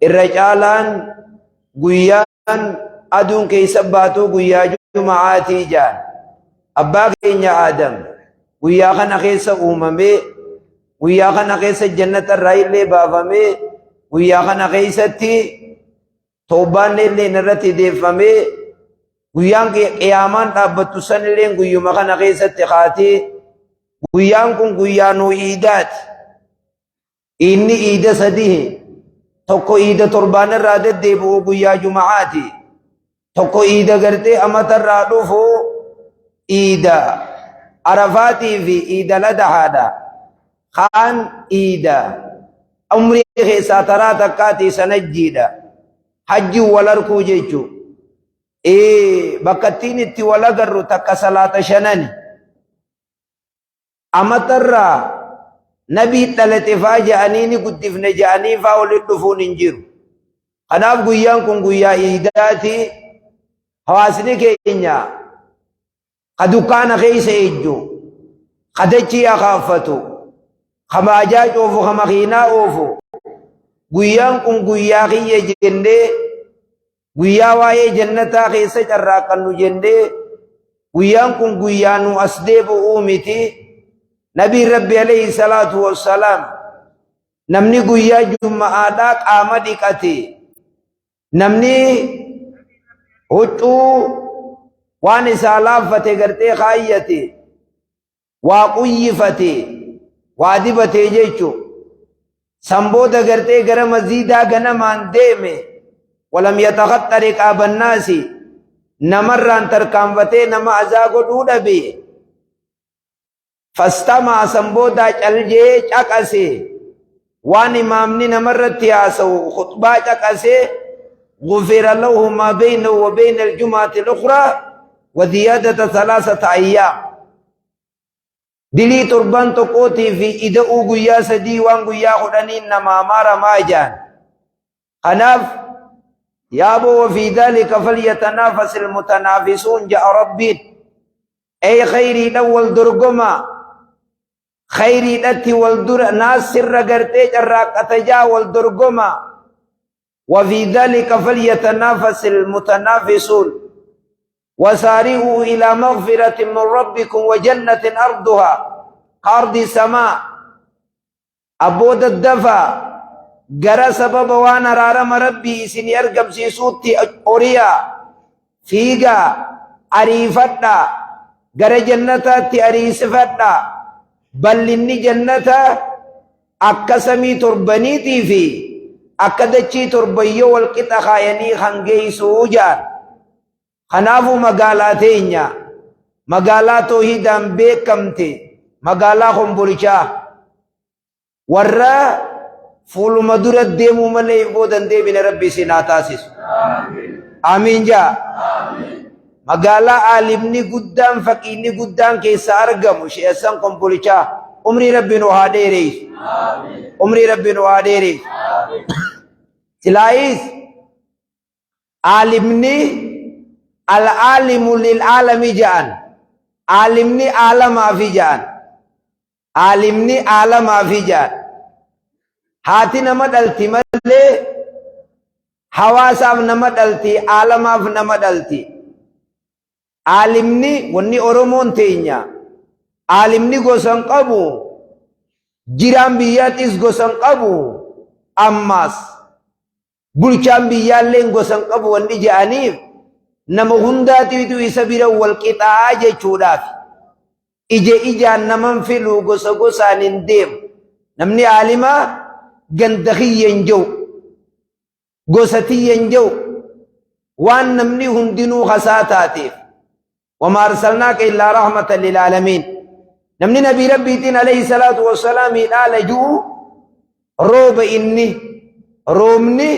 irra caalaan guyyaan aduun keessa baatu guyyaa juma'aatii jaan abbaa keenya Aadam guyyaa kana keessa uumamee guyyaa kana keessa jannata irraa illee baafamee guyyaa kana keessatti toobaan illee irratti deeffamee guyyaan qiyaamaan dhaabbattu san illee guyyuma kana keessatti kaatee guyyaan kun guyyaa nuu iidaati. Inni iida sadii tokko iida torbaan irraa deddeebi'u guyyaa juma'aati. Tokko iida gartee amata irraa dhufu iida arafaatii fi iida ladahaadha. Kaan iida umrii keessaa taraa takkaatii sanajjiidha. Hajjiin wal arkuu jechuun. Bakka ittiin itti wal agarru takka salaata shanani. Amata irraa nabii dhalate faa ja'anii ni guddifne ja'anii faa walitti dhufuun hin jiru. Kanaaf guyyaan kun guyyaa iidaati. Hawaasni keenya ka dukkaana keessa ejju, ka dachii akaaffatu, ka baajaa coofu, ka makiinaa oofu. Guyyaan kun guyyaa kiyya jennee guyyaa waa'ee jannataa keessa carraaqannu jennee guyyaan kun guyyaa nu as deebi'uu miti. Nabii Rabbi alayhi salaatu wassalaam namni guyyaa juma'aadhaa qaama dhiqate namni huccuu waan isaa laaffate gartee kaayyate waa quyyifate waa dibate jechuun sanbooda gartee gara maziidaa ganamaan deeme walam yataxaxxa riqaaba naasi namarraan tarkaanfatee nama azaa godhuu dhabe. Fastamaa sanboodaa callee caqase waan imaamni namarratti haasa'u khutbaa caqase gufira lahu maa baynahu wa bayna aljumaati al-ukhraa wa ziyaadata 3 ayyaam. Dilii torban tokkootii fi ida'uu guyyaa sadii waan guyyaa 10 namaa maramaa jaan. Kanaaf yaaboo wa fi dhaalika falyatanaafasu almutanaafisuun ja'a rabbiin ay khayriidhaan wal dorgomaa. خيري دتي والدر ناس سر غرتي جراقته جا والدرغما وفي ذلك فليتنافس المتنافسون وسارعوا إلى مغفرة من ربكم وجنة أرضها كأرض السماء أبود الدفا جرى سبب وانا رارم ربي سن يرقب سيسوتي أوريا فيغا أريفتنا جرى جنتاتي أريسفتنا بل إني جنة أكسمي تربنيتي في أكدتشي تربيو والقطع خايني خنجي سوجان خنافو مقالاتين مقالاتو هيدان بيكمتي مقالاهم برشا ورّا فول مدورة ديمو ملي بودن دي بن ربي سناتاسس آمين جا Magala alimni guddaan faqiinni guddaan keessa argamu sheessan kombolchaa umrii rabbiin waa dheerees umrii rabbiin waa dheerees silaayis alimni al-alimu lil-alami ja'an alimni alamaa fi ja'an alimni alamaa fi ja'an haati nama dhalti malee hawaasaaf nama dhalti alamaaf nama dhalti. Alimni wanni Oromoon teenya alimni gosan qabu jiraan biyyaatis gosan qabu ammas bulchaan biyyaalleen gosan qabu wanni je'aniif nama hundaatiitu isa bira wal qixaa jechuudhaaf ijaan naman filu gosa gosaan hin deemu namni alimaa ganda kiyyan jiru gosa tiyyan jiru waan namni hundinuu hasaa taateef. وما أرسلناك إلا رحمة للعالمين نمني نبي ربي عليه الصلاة والسلام قال جو روب إني رومني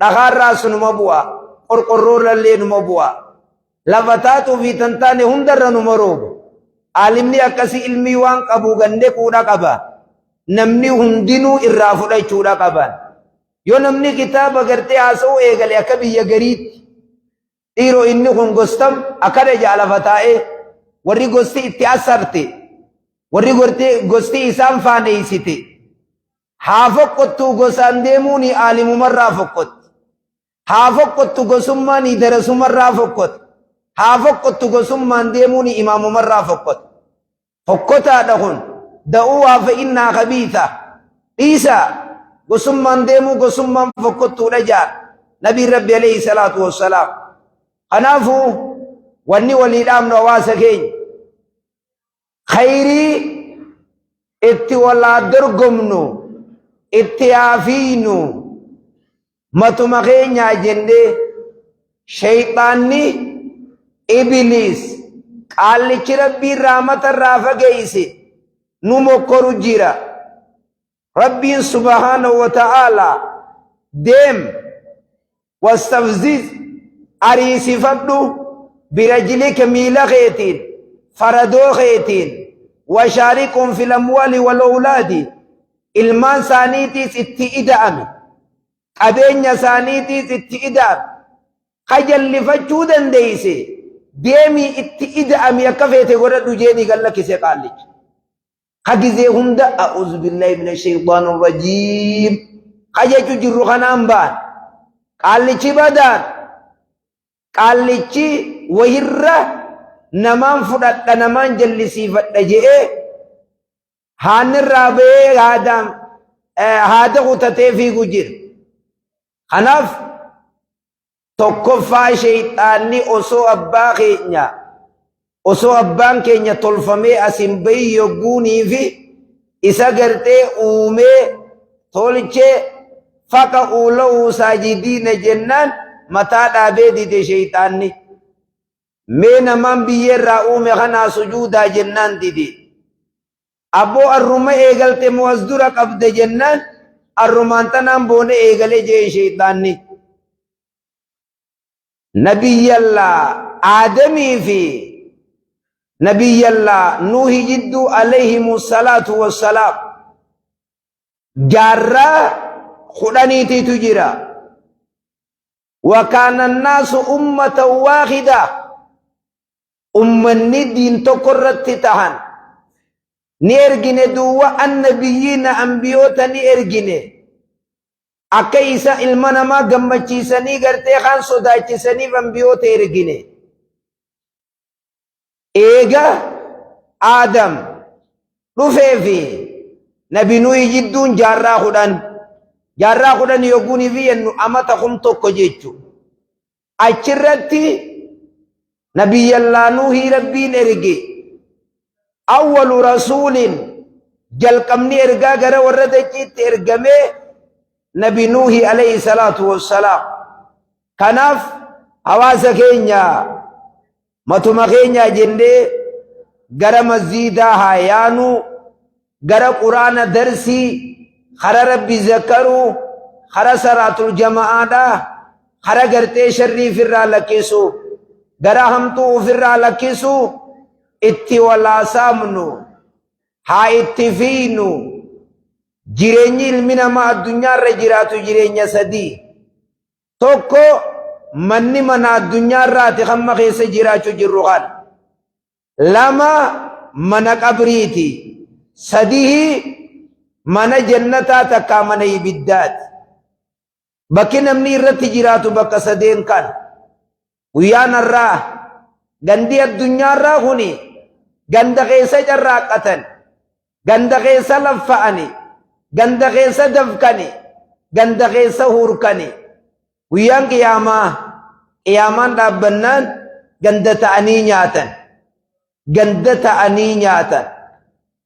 نخار راس نمبوا قرقرور اللي نمبوا لفتاتو في تنتاني هندر نمروب عالمني أكسي علمي وان قبو غنده كودا قبا نمني هندنو إرافو لأي چودا قبا يو نمني كتاب اگرتے آسو ايگل يكبي يگريت Iro inni kun gostam akada jaalafataa'e warri gosti itti asarte warri gosti isaan faaneysite haa foqqottuu gosaan deemuuni aalimumarraa foqqotti. haa foqqottu gosummaani darasumarraa foqqotti. haa foqqottu gosummaan deemuuni imaamumarraa foqqotti. fokkotaadha kun da'uwaa fa'innaa kabiisa dhiisa gosummaan deemuu gosummaan fokkottuudha jaan nabiin rabbi alayhi salaatu wassalaam. kanaafuu wanni walii dhaamnu hawaasa keenya khayrii itti walaa dorgomnu itti haafiinu matuma keenyaa jennee shayxaanni ibiliis qaallichi rabbiin rahmatarraa fageeyse nu mokkoru jira. rabbiin subhaanahu wa ta'aalaa deem wastafziz ariisifadhu birajlika miila keetiin faradoo keetiin washaarikum fil amwaali wal awlaadi ilmaan saaniitiis itti ida'ame qabeenya saaniitiis itti ida'ame qajallifachuu dandeeyse deemii itti ida'ame akka feete godhadhu jeeni gallakkise qaallichi hagizee hunda a'uuzu billahi minash shaytaanir rajiim qajechu jirru kanaan baan qaallichi badaan qaallichi wayirra namaan fudhadha namaan jallisiifadha je'ee haanirraa ba'ee haada kutatee fiigu jira. kanaaf tokkoffaa shayxaanni osoo abbaan keenya tolfamee asin bayi yogguunii fi isa gartee uumee tolchee faqa uula'uu saajidiina jennaan mataa dhaabee dide shayxaanni. mee namaan biyyeerraa uume kanaa sujuudaa jennaan dide. abboo arruma eegalte moo as dura qabde jennaan arrumaan tanaan boone eegale jee shayxaanni. nabiyyallaa aadamii fi nabiyyallaa nuuhi jidduu alayhimu salaatu wassalaam jaarraa kudhaniitiitu jira. wakaana annaasu ummatan waaxida ummanni diin tokko irratti tahan ni ergine duwwa annabiyyiina ambiyoota ni ergine akka isa ilma namaa gammachiisanii gartee kaan sodaachisaniif ambiyoota ergine. eega aadam dhufee fi nabi nuyi jidduun jaarraa kudhan yogguunii fi yennu amata kum tokko jechu achirratti nabiyyallaa nuuhii rabbiin erge awwalu rasuulin jalqabni ergaa gara warra dachiitti ergamee nabi nuuhi alayhi salaatu wassalaam. kanaaf hawaasa keenya matuma keenya jennee gara masjiidaa haa yaanu gara quraana darsii hara rabbi zakaruu hara salaatul jama'aadhaa hara gartee sharrii ofirraa lakkisu gara hamtuu ofirraa lakkisu itti walaasaamnu haa itti fiinu. jireenyi ilmi namaa addunyaarra jiraatu jireenya sadii. tokko manni mana addunyaarraati hamma keessa jiraachuu jirru kan. lama mana qabriiti. sadii mana jannataa takkaa mana ibiddaati. bakki namni irratti jiraatu bakka sadeen kan. guyyaan irraa gandi addunyaarraa kuni ganda keessa carraaqqatan ganda keessa laffa'ani ganda keessa dafkani ganda keessa hurkani. guyyaan qiyaamaan dhaabbannaan ganda ta'anii nyaatan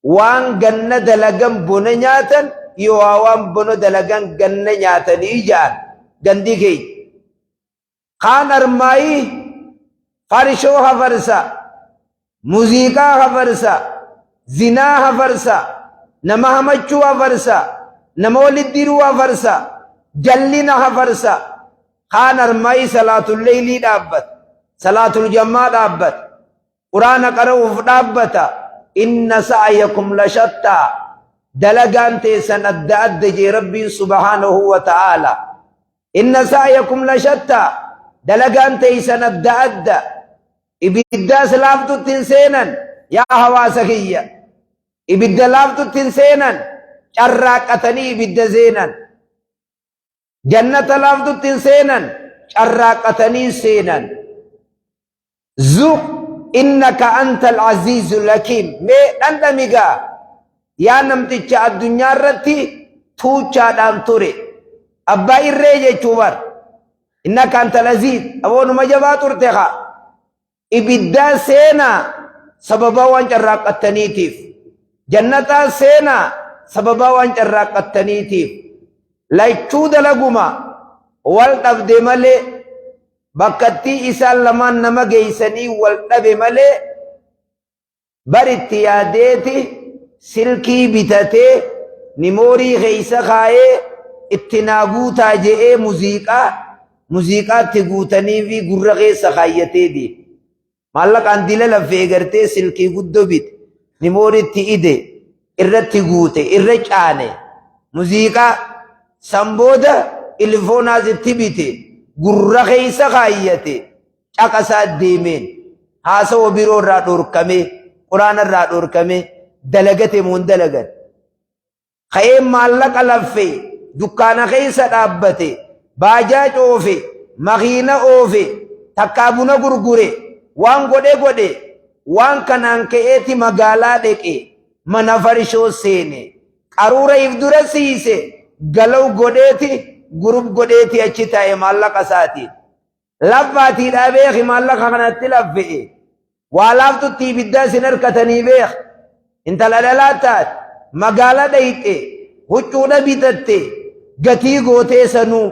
waan ganna dalagan bona nyaatan yoo waan bona dalagan ganna nyaatanii jaan gandi keenya. kaan armaayii farshoo hafarsa muuziqaa hafarsa zinaa hafarsa nama hamachuu hafarsa nama walitti diruu hafarsa jallina hafarsa. kaan armaayii salaatul leeylii dhaabbata salaatul jammaa dhaabbata quraana qara'uuf dhaabbata. inna sa'yakum lashattaa dalagaan teessan adda adda jee rabbiin subhaanahu wa ta'aala. inna sa'yakum lashattaa dalagaan teessan adda adda. ibiddaas laaftutti hin seenan yaa hawaasa kiyya. ibidda laaftutti hin seenan carraaqatanii ibidda seenan. Jannata laaftutti seenan carraaqatanii seenan. Zuq innaka antal azizul hakim. Mee dhandhamigaa yaa namticha addunyaa irratti tuuchaadhaan ture abbaa irree jechuu bar. Innaka antal aziz aboonuma jabaa turte haa ibiddaa seenaa sababa waan carraaqataniitiif. Jannataa seenaa sababa waan carraaqataniitiif. Lachuu dalaguma wal dhabde malee bakkattii isaan lamaan nama geeysanii wal dhabe malee baritti yaadeeti silkii bitatee nimoorii keeysa kaayee itti naa guutaa je'ee muuziqaatti guutanii fi gurra keessa kaayyatee deema. Maallaqaan dila lafee gartee silkii guddoo bite nimooritti ide irratti guute irra caane muuziqaa sambooda ilfoonaas itti bite gurra keeysa kaayyate caqasaa deemeen haasawa biroo irraa dhorkame quraana irraa dhorkame dalagate muun dalagan ka'ee maallaqa laffee dukkaana keeysa dhaabbate baajaa coofe makiina oofe takkaa buna gurgure waan godhe waan kanaan ka'eeti magaalaa dheqe mana farshoo seene qaruura if dura siise galaw godheeti gurub godheeti achi taa'e maallaqa isaatiin laffaatii dhabeeki maallaqa kanatti laffe'e waa laaftutti ibiddaa isin harkatanii beek intala dhalaa taate magaalaa dhayxe huccuudha bitatte gatii gootee sanuu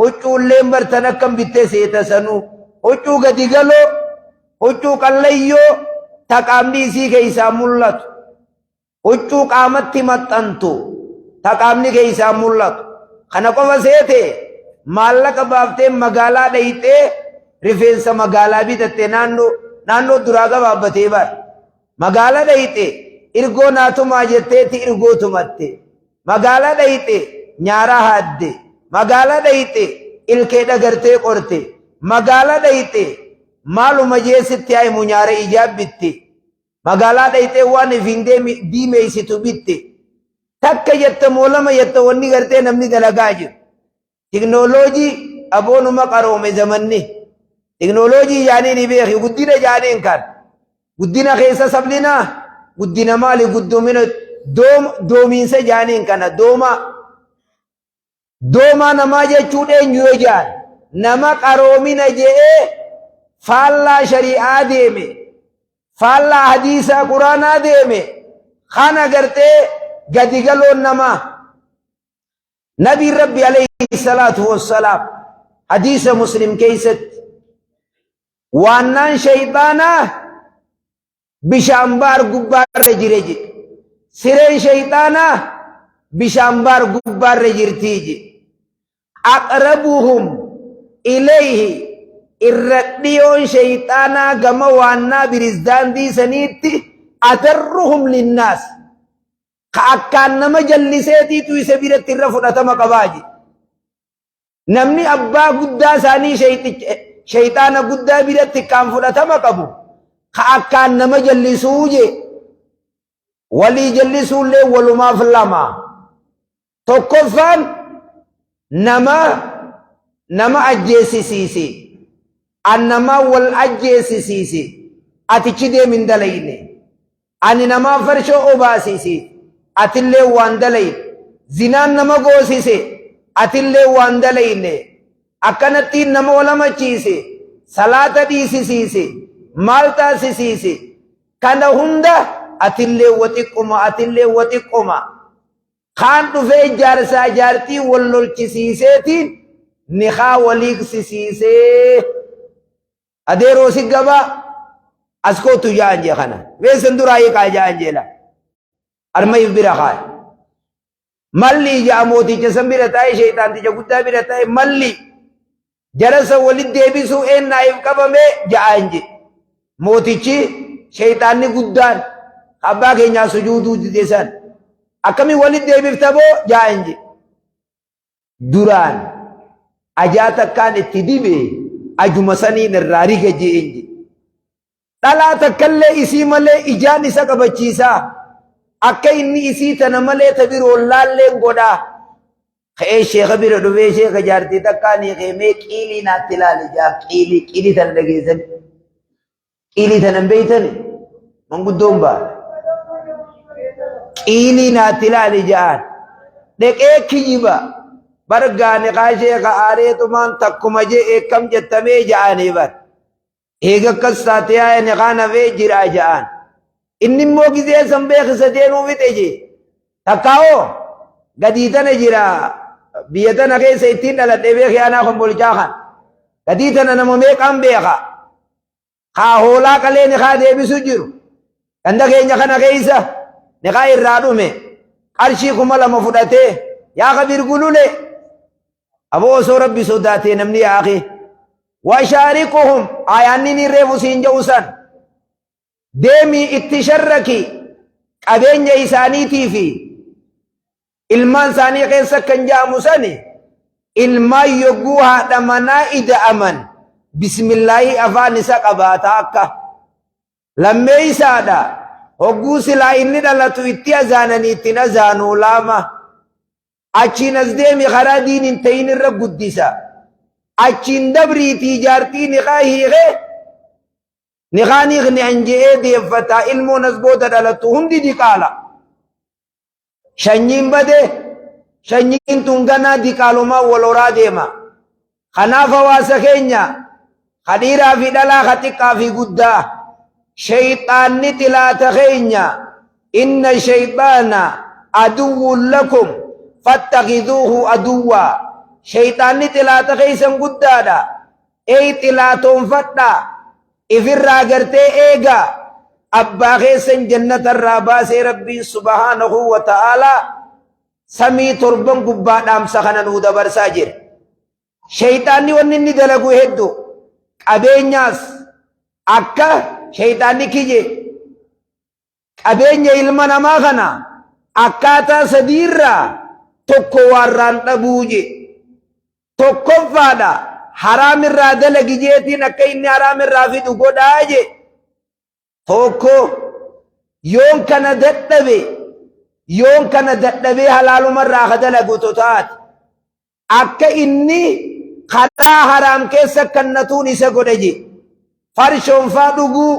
huccuulleen bartan akkam bittee seeta sanuu huccuu gadi galoo huccuu qallayyoo taqaamni isii keeysaa mul'atu huccuu qaamatti maxxantu taqaamni keeysaa mul'atu kana qofa seete maallaqa baaftee magaalaa dhayxee rifeensa magaalaa bitatte naannoo duraa gabaabbatee bar magaalaa dhayxe irgoo naatumaa jetteeti irgoo tumatte magaalaa dhayxe nyaaraa haadde magaalaa dhayxe ilkee dhagartee qorte magaalaa dhayxe maaluma jeesitti haimu nyaara ijaabbitte magaalaa dhayxee waan ifin diimeeysitu bitte takka jetta moolama jetta wanni gartee namni dalagaa jiru teknooloojii aboonuma qaroome zamanni teknooloojii jaaniin beeki guddina jaaniin kan guddina keessa sablinaa guddina maali guddumina doomiinsa jaaniin kana doomaa namaa jechuudha eenyu jaan nama qaroomina je'ee faallaa shari'aa deeme faallaa hadiisaa quraanaa deeme kana gartee gadi galoon namaa nabiin rabbi alayhi salaatu wassalaam hadiisa muslim keeysatti waannaan shayxaanaa bishaan baar gubbaarra jire jedhe sireen shayxaanaa bishaan baar gubbaarra jirtii jedhe aqrabuhum ilayhi irra dhiyoon shayxaanaa gama waannaa birizdaandii saniitti adarruhum linnaas ka akkaan nama jalliseetiitu isa biratti irra fudhatama qabaaji namni abbaa guddaa isaanii shayxaana guddaa biratti kaan fudhatama qabu ka akkaan nama jallisuu je walii jallisuullee walumaaf lama tokkoffaan nama ajjeesisiise annamaa wal ajjeesisiise atichi deemin dalayne ani namaa farshoo obaasise atillee waan dalayne zinaan nama goosise atillee waan dalayne akkanattiin nama walamachiise salaata dhiisisiise maal taasisiise kana hunda atillee waxiqquma kaan dhufee jaarsaa jaartii wal lolchisiiseetiin nikaa waliiqsisiisee adeeroo si gabaa as kootu jaan jee kana weessan duraa hiikaa jaan jeela armayif bira kaay malli ija mooticha san bira taa'e shayxaanticha guddaa bira taa'e malli jarasa walit deebisuu eennaayif qabame ja'aan je mootichi shayxaanni guddaan abbaa keenyaa sujuuduu dide san akkami walit deebiftaboo ja'aan je duraan ajaa takkaan itti dibe ajuma saniin irraa riga je'een je dhalaa takkallee isii malee ijaan isa qabachiisaa akka inni isii tana malee tabiroo laalleen godhaa ka'ee sheeka bira dhufee sheeka jaartii takkaanii qeemee qiilii naatti ilaali jaa qiilii tana dhageessan qiilii tana hin beeytani manguddoon baa qiilii naatti ilaali ja'an dheqee kiyyiba bargaane qaashee ka'aaree tumaan takkuma jee eekkam jettamee ja'anii bar eega akkas taate yaa'e niqaan hafee jiraa ja'an inni immoo gizee san beekisa deenuu fixe jee takkaa'oo gadii tana jira biyya tana keessa ittiin dhaladhee beekee anaa kombolchaa kan gadii tana nama meeqaan beeka haa hoolaa qalee niqaa deebisu jiru ganda keenya kana keessa niqaa irraa dhume qarshii 2,000 fudhatee yaa kabir gulule aboo osoo rabbi sodaatee namni yaaqe washaarikuhum ayaanni ni reefu siin ja'usan deemii itti sharraki qabeenya isaaniitii fi ilmaan isaanii keessa kan ja'amu sani ilmaan yogguu haadha manaa ida'aman bismillaahi afaan isa qabaata akka lammeeysaadha hogguu silaa inni dhalatu itti azaananii ittiin azaanuu laama achiin as deemi karaa diinin ta'in irra guddisa achiin dabriitii jaartii niqaa hiiqee niqaan hiiqni anje'ee deeffataa ilmoon as booda dhalatu hundi diqaala shanyiin bade shanyiin tun ganaa diqaalumaa wal horaa deema kanaaf hawaasa keenya kadhiiraa fi dhalaa ka xiqqaa fi guddaa shayxaanni xilaata keenya inna shayxaana aduwwun lakum fattakhidhuuhu aduwwaa shayxaanni xilaata keeysan guddaadha ey xilaatoonfadha ifirraa gartee eega abbaa keessan jannatarraa baasee rabbiin subhaanahu wa ta'aalaa samii torban gubbaa dhaamsa kana nuu dabarsaa jira shayxaanni wanni inni dalagu hedduu qabeenyaas akka shayxaanni kiyye qabeenya ilma namaa kana akkaataa sadiirraa tokko warraan dhabuuje tokkoffaadha haraamirraa dalagi jeetiin akka inni haraamirraa fidu godhaa je tokko yoon kana dadhabe halaalumarraa ka dalagu totaati akka inni karaa haraam keessa kannatuun isa godha je farshoonfaa dhuguu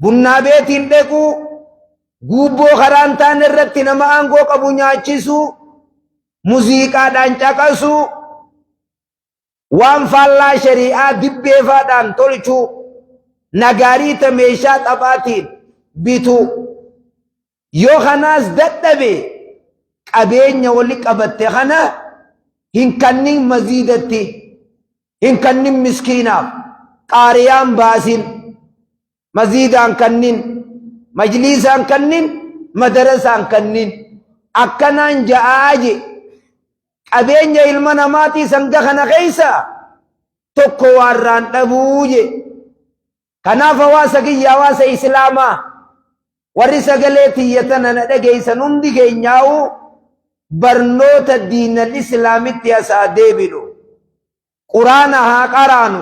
bunnaa beetiin dhequu guubboo karaan taan irratti nama aangoo qabu nyaachisuu muuziqaadhaan caqasuu waan faallaa shari'aa dibbeefaadhaan tolchuu nagaariita meeshaa xaphaatiin bitu yoo kanaas dadhabe qabeenya wali qabatte kana hin kannin maziidatti hin kannin miskiinaaf qaariyaan baasin maziidaan kannin majliisaan kannin madarasaan kannin akkanaan ja'aaje qabeenya ilma namaatii sanga kana keeysa tokko warraan dhabuuje kanaaf hawaasa kiyya hawaasa islaamaa warri sagalee tiyyatana na dhageeysan hundi keenyaa'u barnoota diinal islaamitti asaa deebinu quraana haa qaraanu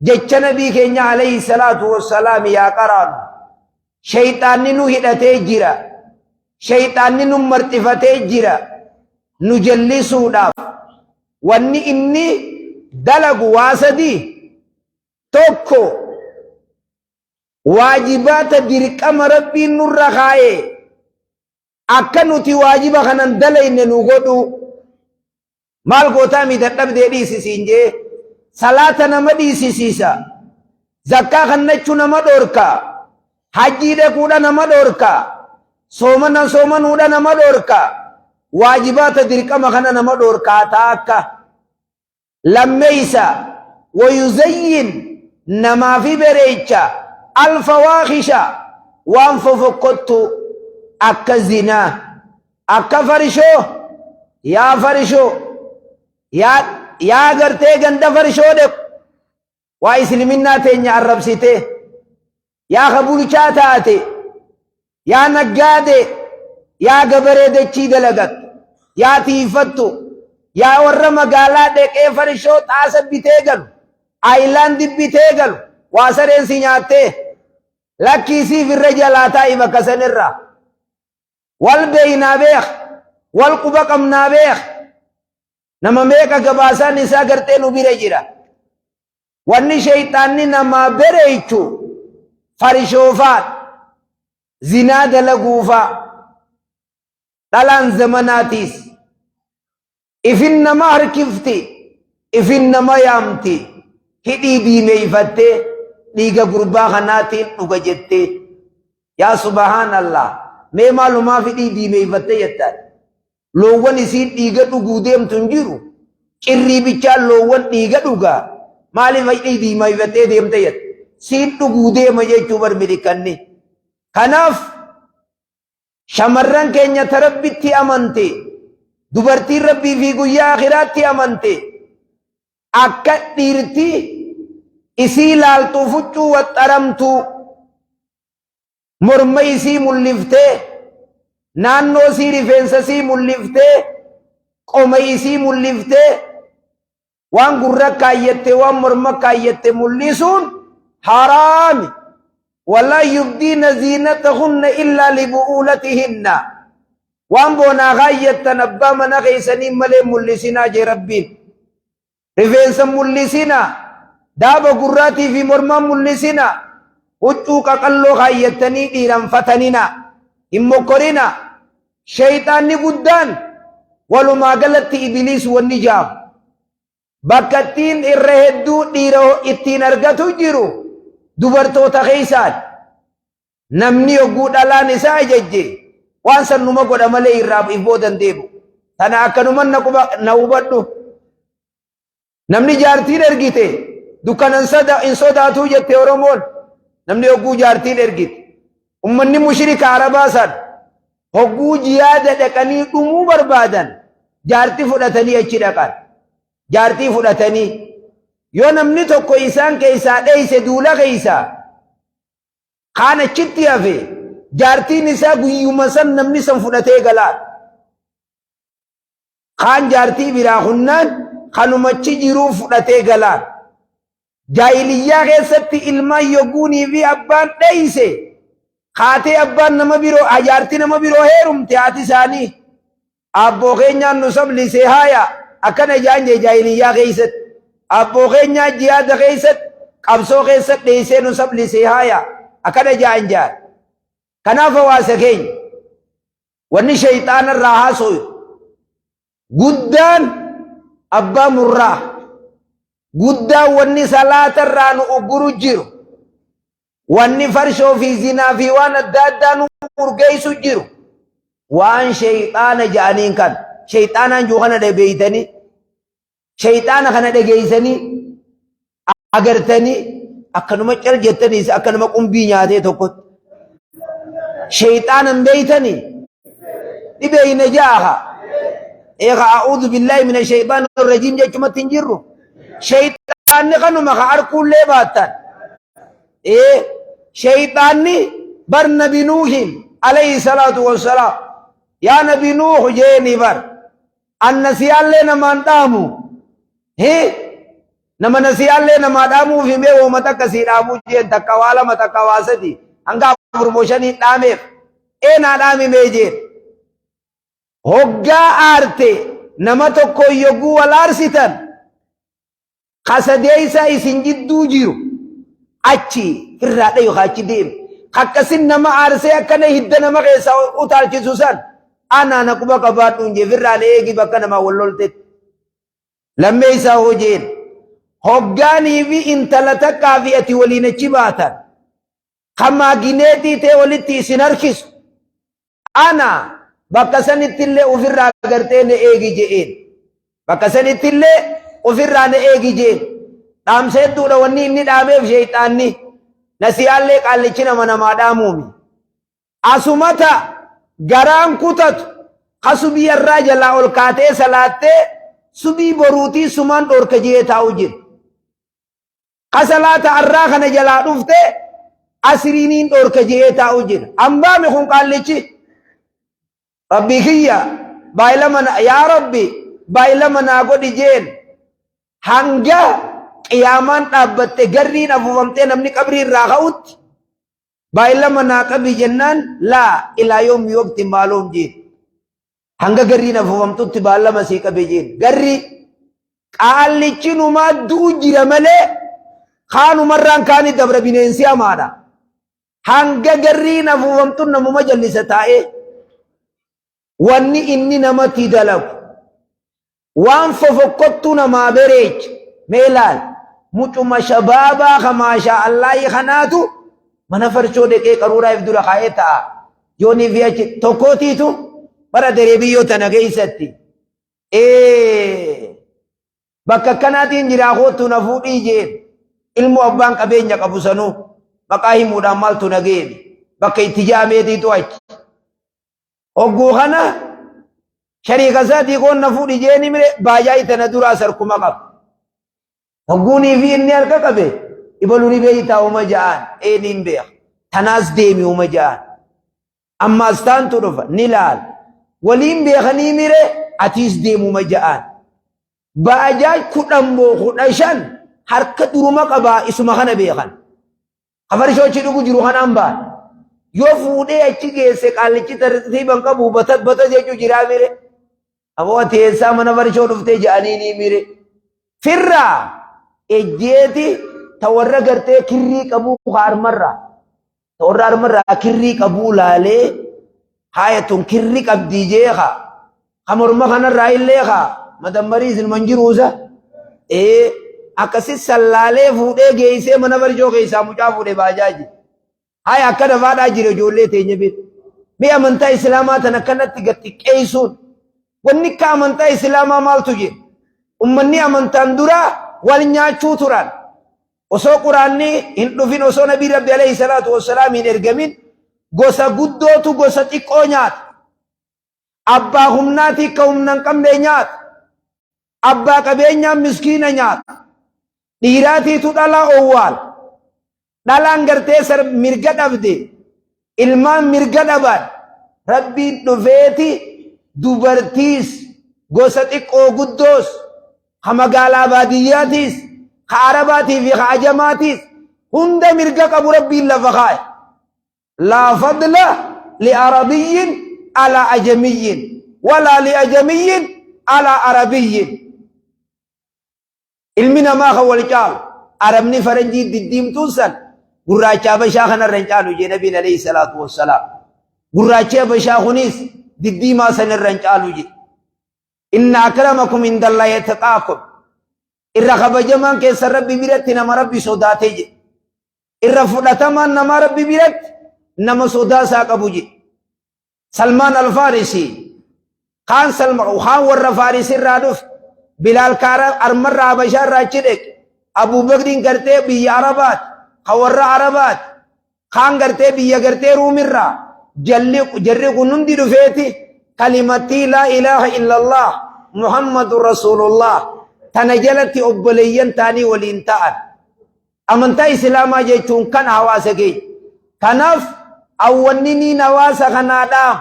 jecha nabii keenya alayhi salaatu wassalaam yaa qaraanu shayxaanni nu hidhatee jira shayxaanni nu marxifatee jira nu jallisuudhaaf wanni inni dalagu waa sadii tokko waajibaata dirqama rabbiin nurra kaa'e akka nuti waajiba kanan dalayne nu godhu maal gootaa mi dadhabdee dhiisisiin jee salaata nama dhiisisiisa zakkaa kannachuu nama dhorka hajjii dhaquudha nama dhorka soomanuudha nama dhorka waajibaata dirqama kana nama dhorkaa taakka lammeeysa wayuzayyin namaa fi bereecha alfawaahisha waan fofokkottu akka zinaa akka farishoo yaa farishoo yaa gartee ganda farishoo dhequ waa isliminnaa teenya arrabsite yaa kabulchaa taate yaa naggaade yaa gabaree dachii dalagat yaa tiifattu yaa warra magaalaa dheqee farishoo xaasa bitee galu aayilaandi bitee galu waa sareensi nyaattee lakkiisiif irra jalaataa bakka sanirra wal beeynaa beek wal quba qabnaa beek nama meeqa gabaasaan isaa gartee nu bira jira wanni shayxaanni namaa bereeychu farishoofaat zinaa dalaguufaa dhalaan zamanaatiis ifin nama harkifti ifin nama yaamti hidhii diimeeyfattee dhiiga gurbaa kanaatiin dhuga jettee yaa subhaanallah mee maalumaaf hidhii diimeeyfattee jettaan loowwan isiin dhiiga dhuguu deemtu hin jiru cirrii bichaan loowwan dhiiga dhugaa maaliif hidhii diimeeyfattee deemte jette siin dhuguu deema jechuu barbidikkanni kanaaf shamarran keenya ta rabbitti amante dubartiin rabbii fi guyyaa akhiraatti amante akka dhiirtii isii laaltuu fuccuu waxxaramtuu morma isii mulliftee naannoo isii rifeensa isii mulliftee qoma isii mulliftee waan gurra kaayyette waan morma kaayyette mullisuun haraami ولا يبدين زينتهن إلا لبؤولتهن وان بونا غاية تنبا من غيسني ملي ملسنا جي ربين رفين سم ملسنا دابا قراتي في مرمى ملسنا وچوكا قلو غاية تني إيران فتننا إمو قرنا شيطان نبودان ولو ما قلت إبليس والنجام بكتين إرهدو إيرو إتين أرغتو جيرو dubartoota keeysaan namni yogguu dhalaan isaa ajajje waan san numa godha malee irraa boodan deebu tana akkanuman na hubadhu namni jaartiin ergite dukkanan hin sodaatuu jette oromoon namni yogguu jaartiin ergite ummanni mushrika arabaa san hogguu jihaada dhaqanii dhumuu barbaadan jaartii fudhatanii achi dhaqan jaartii fudhatanii yoo namni tokko isaan keeysaa dheeyse duula keeysaa kaan achitti hafe jaartiin isaa guyyuma san namni san fudhatee galaan kaan jaartii biraa hunnaan kanumachi jiruu fudhatee galaan jaahiliyyaa keessatti ilmaan yogguunii fi abbaan dheeyse kaatee abbaan nama biroo jaartii nama biroo heerumte haati isaanii abboo keenyaan nu sablisee haaya akkana jaanje jaahiliyyaa keessatti abboo keenyaa jihaada keessatti qabsoo keessatti dheeysee nu sablisee haaya akkana jaan jaan kanaaf hawaasa keenya wanni shayxaana irraa haasoyu guddaan abbaa murraa guddaan wanni salaata irraa nu ugguru jiru wanni farshoo fi zinaa fi waan adda addaa nu urgeessu jiru waan shayxaana ja'aniin kan shayxaanaan juu kana dhabeeytanii shayxaana kana dhageeysanii agartanii akkanuma cal jettaniis akkanuma qumbii nyaatee tokkotti shayxaanan beeytanii dhibeeyne jaaha eega a'uudhu billaahi mina shayxaani rajiim jechumatti hin jirru shayxaanni kanuma ka arkuullee baattan shayxaanni bar nabi nuuhin alayhi salaatu wassalaam yaa nabi nuuh jeeni bar annasiyaallee namaan dhaamu nama nasiyaallee namaa dhaamuuf himee wooma takka sii dhaamuu jeen takka waa lama takka waa sadi hanga afurmoshanii dhaameef eenaa dhaamimee jeen hoggaa aarte nama tokko yogguu wal aarsitan kasadeeysa isin jidduu jiru achi irraa dhayu achi deeme akkasin nama aarsee akkana hidda nama keessa utaalchisu san anaa na quba qabaadhuun jee firraan eegi bakka namaa wal loltetti lammee isaa hojeen hoggaanii fi intala takkaa fi ati waliin achi baatan kamaa gineetii ta'e walitti isin harkisu ana bakka sanittillee ofirraa agartee na eegi je'een bakka sanittillee ofirraa na eegi je'een dhaamseettuudha wanni inni dhaameef shayxaanni nasiyaallee qaallichi nama namaa dhaamuumi asumata garaan kutatu kasubii irraa jalaa ol kaatee salaattee subii boruutii sumaan dhorka jee taa'u jiru kasalaata arraa kana jalaa dhufte asriiniin dhorka jee taa'u jiru ambaami kun qaallichi rabbi kiyya baay'ilama yaa rabbi baay'ilama naa godhi jeen hanga qiyaamaan dhaabbatte garriin afuufamtee namni qabrii irraa ka'utti baay'ilama naa qabi jennaan laa ilaa yoomii waqti maalum jeen hanga garri nafuufamtutti baay'ilama sii qabe jeen garri qaallichi numaa du'u jira malee kaanumarraan kaani dabra bineensi hamaadha hanga garri nafuufamtu namuma jallisa taa'ee wanni inni namatti dalagu waan fofokkottu namaa bereech meelaal mucuma shabaabaa kamaashaa allaahi kanaatu mana farshoo deqee qaruuraa if dura kaa'ee ta'a yoonii fi achi tokkootiitu bara daree biyyoo tana keessatti bakka akkanaatiin jiraa kootu na fuudhii jeen ilmoo abbaan qabeenya qabu sanuu maqaa himuudhaan maaltu na geeni bakka itti jaameetiitu achi hogguu kana shariika isaatii koon na fuudhi jeeni mire baay'aa tana duraa sarkuma qaba hogguunii fi inni harka qabe ibaluni beeytaa uma ja'an eeniin beeka tanaas deemi uma ja'an ammaas taantu dhufa ni laal waliin beekanii mire atiis deemuma ja'an baajaaj 10 harka duruma qabaa isuma kana beekan kafarshoochi dhugu jiru kanaan baan yoo fuudhee achi geesse qaallichi tartiiban qabu bata jechuu jiraa mire aboo ati eessaa mana farshoo dhuftee ja'anii ni mire firraa ejjeeti ta warra gartee kirrii qabuu harmarraa ta warra harmarraa kirrii qabuu laalee haayatun kirrii qabdii jeeka hamorma kanarraa illeeka madammarii silman jiruusa akkasit sallaalee fuudhee geessee mana farshoo keessaa mucaa fuudhee baajaaji haya akka dafaadhaa jira ijoollee teenya beeku mee amantaa islaamaa tan akkanatti gatti qeessuun wanni akka amantaa islaamaa maaltu jira ummanni amantaan duraa wal nyaachuu turan osoo quraanni hin dhufin osoo nabii rabbi alayhi salaatu wassalaam hin ergamin gosa guddootu gosa xiqqoo nyaata abbaa humnaatii ka humna hin qabne nyaata abbaa qabeenyaa miskiina nyaata dhiiraatiitu dhalaa owwaal dhalaan gartee sar mirga dhabde ilmaan mirga dhaban rabbiin dhufeeti dubartiis gosa xiqqoo guddoos ka magaalaa baadiyyaatiis ka arabaatii fi ka ajamaatiis hunda mirga qabu rabbiin lafa kaa'e laa fadla liarabiyyin alaa ajamiyyin walaa liajamiyyin alaa arabiyyin ilmi namaa kan wal caalu arabni faranjii diddiimtuun san gurraacha habashaa kanarra hin caalu jee nabiin alayhi salaatu wassalaam gurraachi habashaa kunis diddiimaa sanirra hin caalu jee inna akramakum indallahi yataqaakum irra kabajamaan keessan rabbi biratti nama rabbi sodaatee je irra fudhatamaan nama rabbi biratti nama sodaasaa qabu je salmaan alfaarisi kaan warra faarisi irraa dhufe bilaal kaara armarra habashaa irraa achi dhaqe abuu bakriin gartee biyya arabaat ka warra arabaat kaan gartee biyya gartee ruumirraa jarri kun hundi dhufeeti kalimatii laa ilaaha illallah muhammadun rasulullah tana jalatti obboleeyyan taanii waliin ta'an amantaa islaamaa jechuun kan hawaasa keenya kanaaf awwanniniin hawaasa kanaadhaam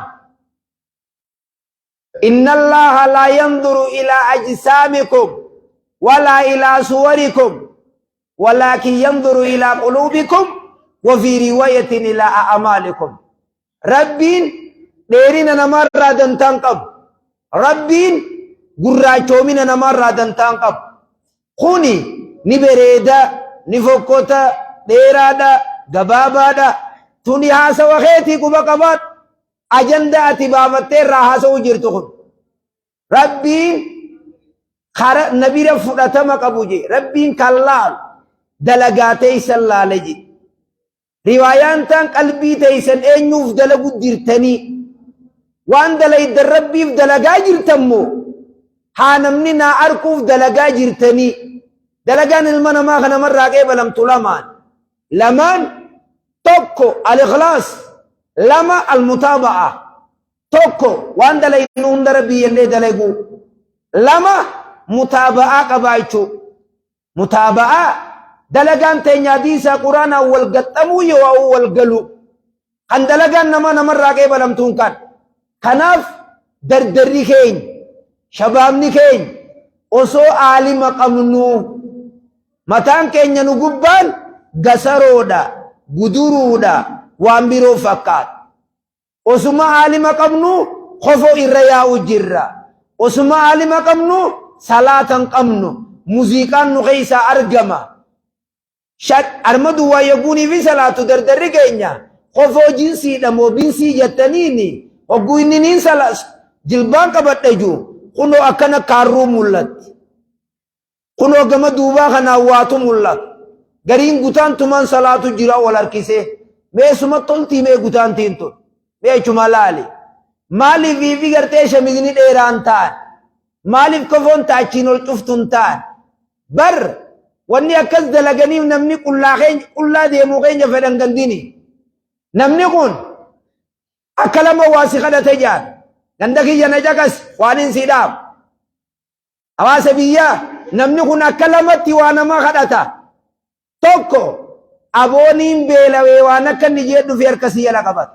inna allaha laa yanduru ilaa ajsaamikum walaa ilaa suwarikum walakin yanduru ilaa quluubikum wa fi riwaayatin ilaa a'maalikum rabbiin dheerina namarraa dantaan qabu rabbiin gurraachoomina namarraa dantaan qabu kuni ni bereeda ni fokkota dheeraadha gabaabaadha tuni haasawa keetii quba qabaat ajanda ati baafattee irraa haasa'u jirtu kun rabbiin kara nabira fudhatama qabu je rabbiin kan laalu dalagaa teeysan laale je riwaayaan tan qalbii teeysan eenyuuf dalagu jirtanii waan dalaydan rabbiif dalagaa jirtammoo haa namni naa arkuuf dalagaa jirtanii dalagaan ilma namaa kanamarraa qeebalamtu lamaan tokko al-ikhlaas lama al-mutaaba'a tokko waan dalaynu hunda rabbii yennee dalagu lama mutaaba'aa qabaachuu mutaaba'aa dalagaan teenya hadiisa quraanaa wal gaxxamuu yoo wal galu kan dalagaan namarraa qeebalamtuun kan kanaaf dardarri keenya shabaabni keenya osoo aalima qabnu mataan keenya nu gubbaan gasaroodha guduruudha waan biroo fakkaata. Osuma aalima qabnu kofoo irra yaa'u jirra. Osuma aalima qabnu salaatan qabnu muuziqaan nu keessaa argama. Armadu waa yaguunii fi salaatu dardarri keenya kofoo jinsiidha moo binsii jettaniini hogguu inni niin jilbaan qabadhe jiru kunoo akkana kaarruu mul'atti. Kunoo gama duubaa kanaan waatu mul'ata. Gariin gutaan tumaan salaatu jira wal harkisee. Meesuma toltii mee gutaan tiintu. Meechuma laali. Maaliif ifi gartee shamizni dheeraan ta'an? Maaliif kofoon taachiin ol cuftuun ta'an? Bar wanni akkas dalaganiif namni qullaa deemuu keenya fedhan gandini. Namni kun akka lama waa si kadhate jaan. Ganda kiyya na caqas waan hin siidhaaf. Hawaasa biyyaa namni kun akka lamatti waa nama kadhata. Tokko abooniin beelawee waan akka inni jedhu fi harkasii jala qabata.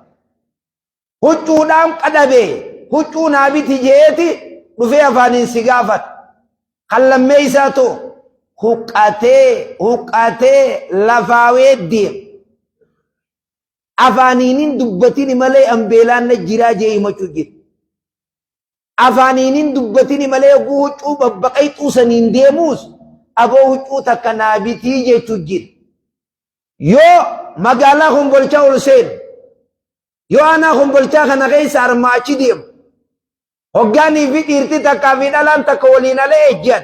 Huccuudhaan qadhabee huccuu naabiti jeeti dhufee afaaniin si gaafata. Kan lammee isaa ta'u huqqatee lafaawee deema. Afaaniinin dubbatini malee ambeelaan na jiraa jee himachuu jira. Afaaniinin dubbatini malee oguu huccuu babbaqay xuusaniin deemuus aboo huccuu takka naabitii jechuu jira. Yoo magaalaa Kombolchaa ol seenu yoo aanaa Kombolchaa kana keessa armaachi deemu hoggaanii fi dhiirti takkaa fi dhalaan takka waliin ala ejjan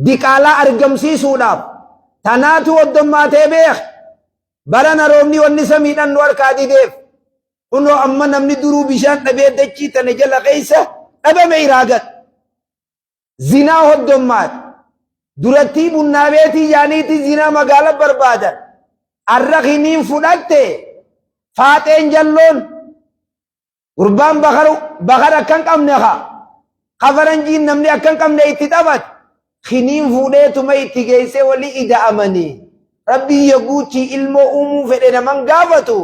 diqaalaa argamsiisuudhaaf tanaatu hoddommaatee beek barana roobni wanni samiidhaan nu harkaa dideef kunoo amma namni duruu bishaan dhabee dachii tana jala keessa dhabame iraagat zinaa hoddommaat durattii bunnaa beetii jaaniiti zinaa magaala barbaadan arraqiniin fudhatte faaxeen jalloon gurbaan bakar akkan qabne kafaranjiin namni akkan qabne itti taphat kiniin fuudheetuma itti geesse wali ida'amanii rabbii yaguuchi ilmoo uumuu fedhe naman gaafatu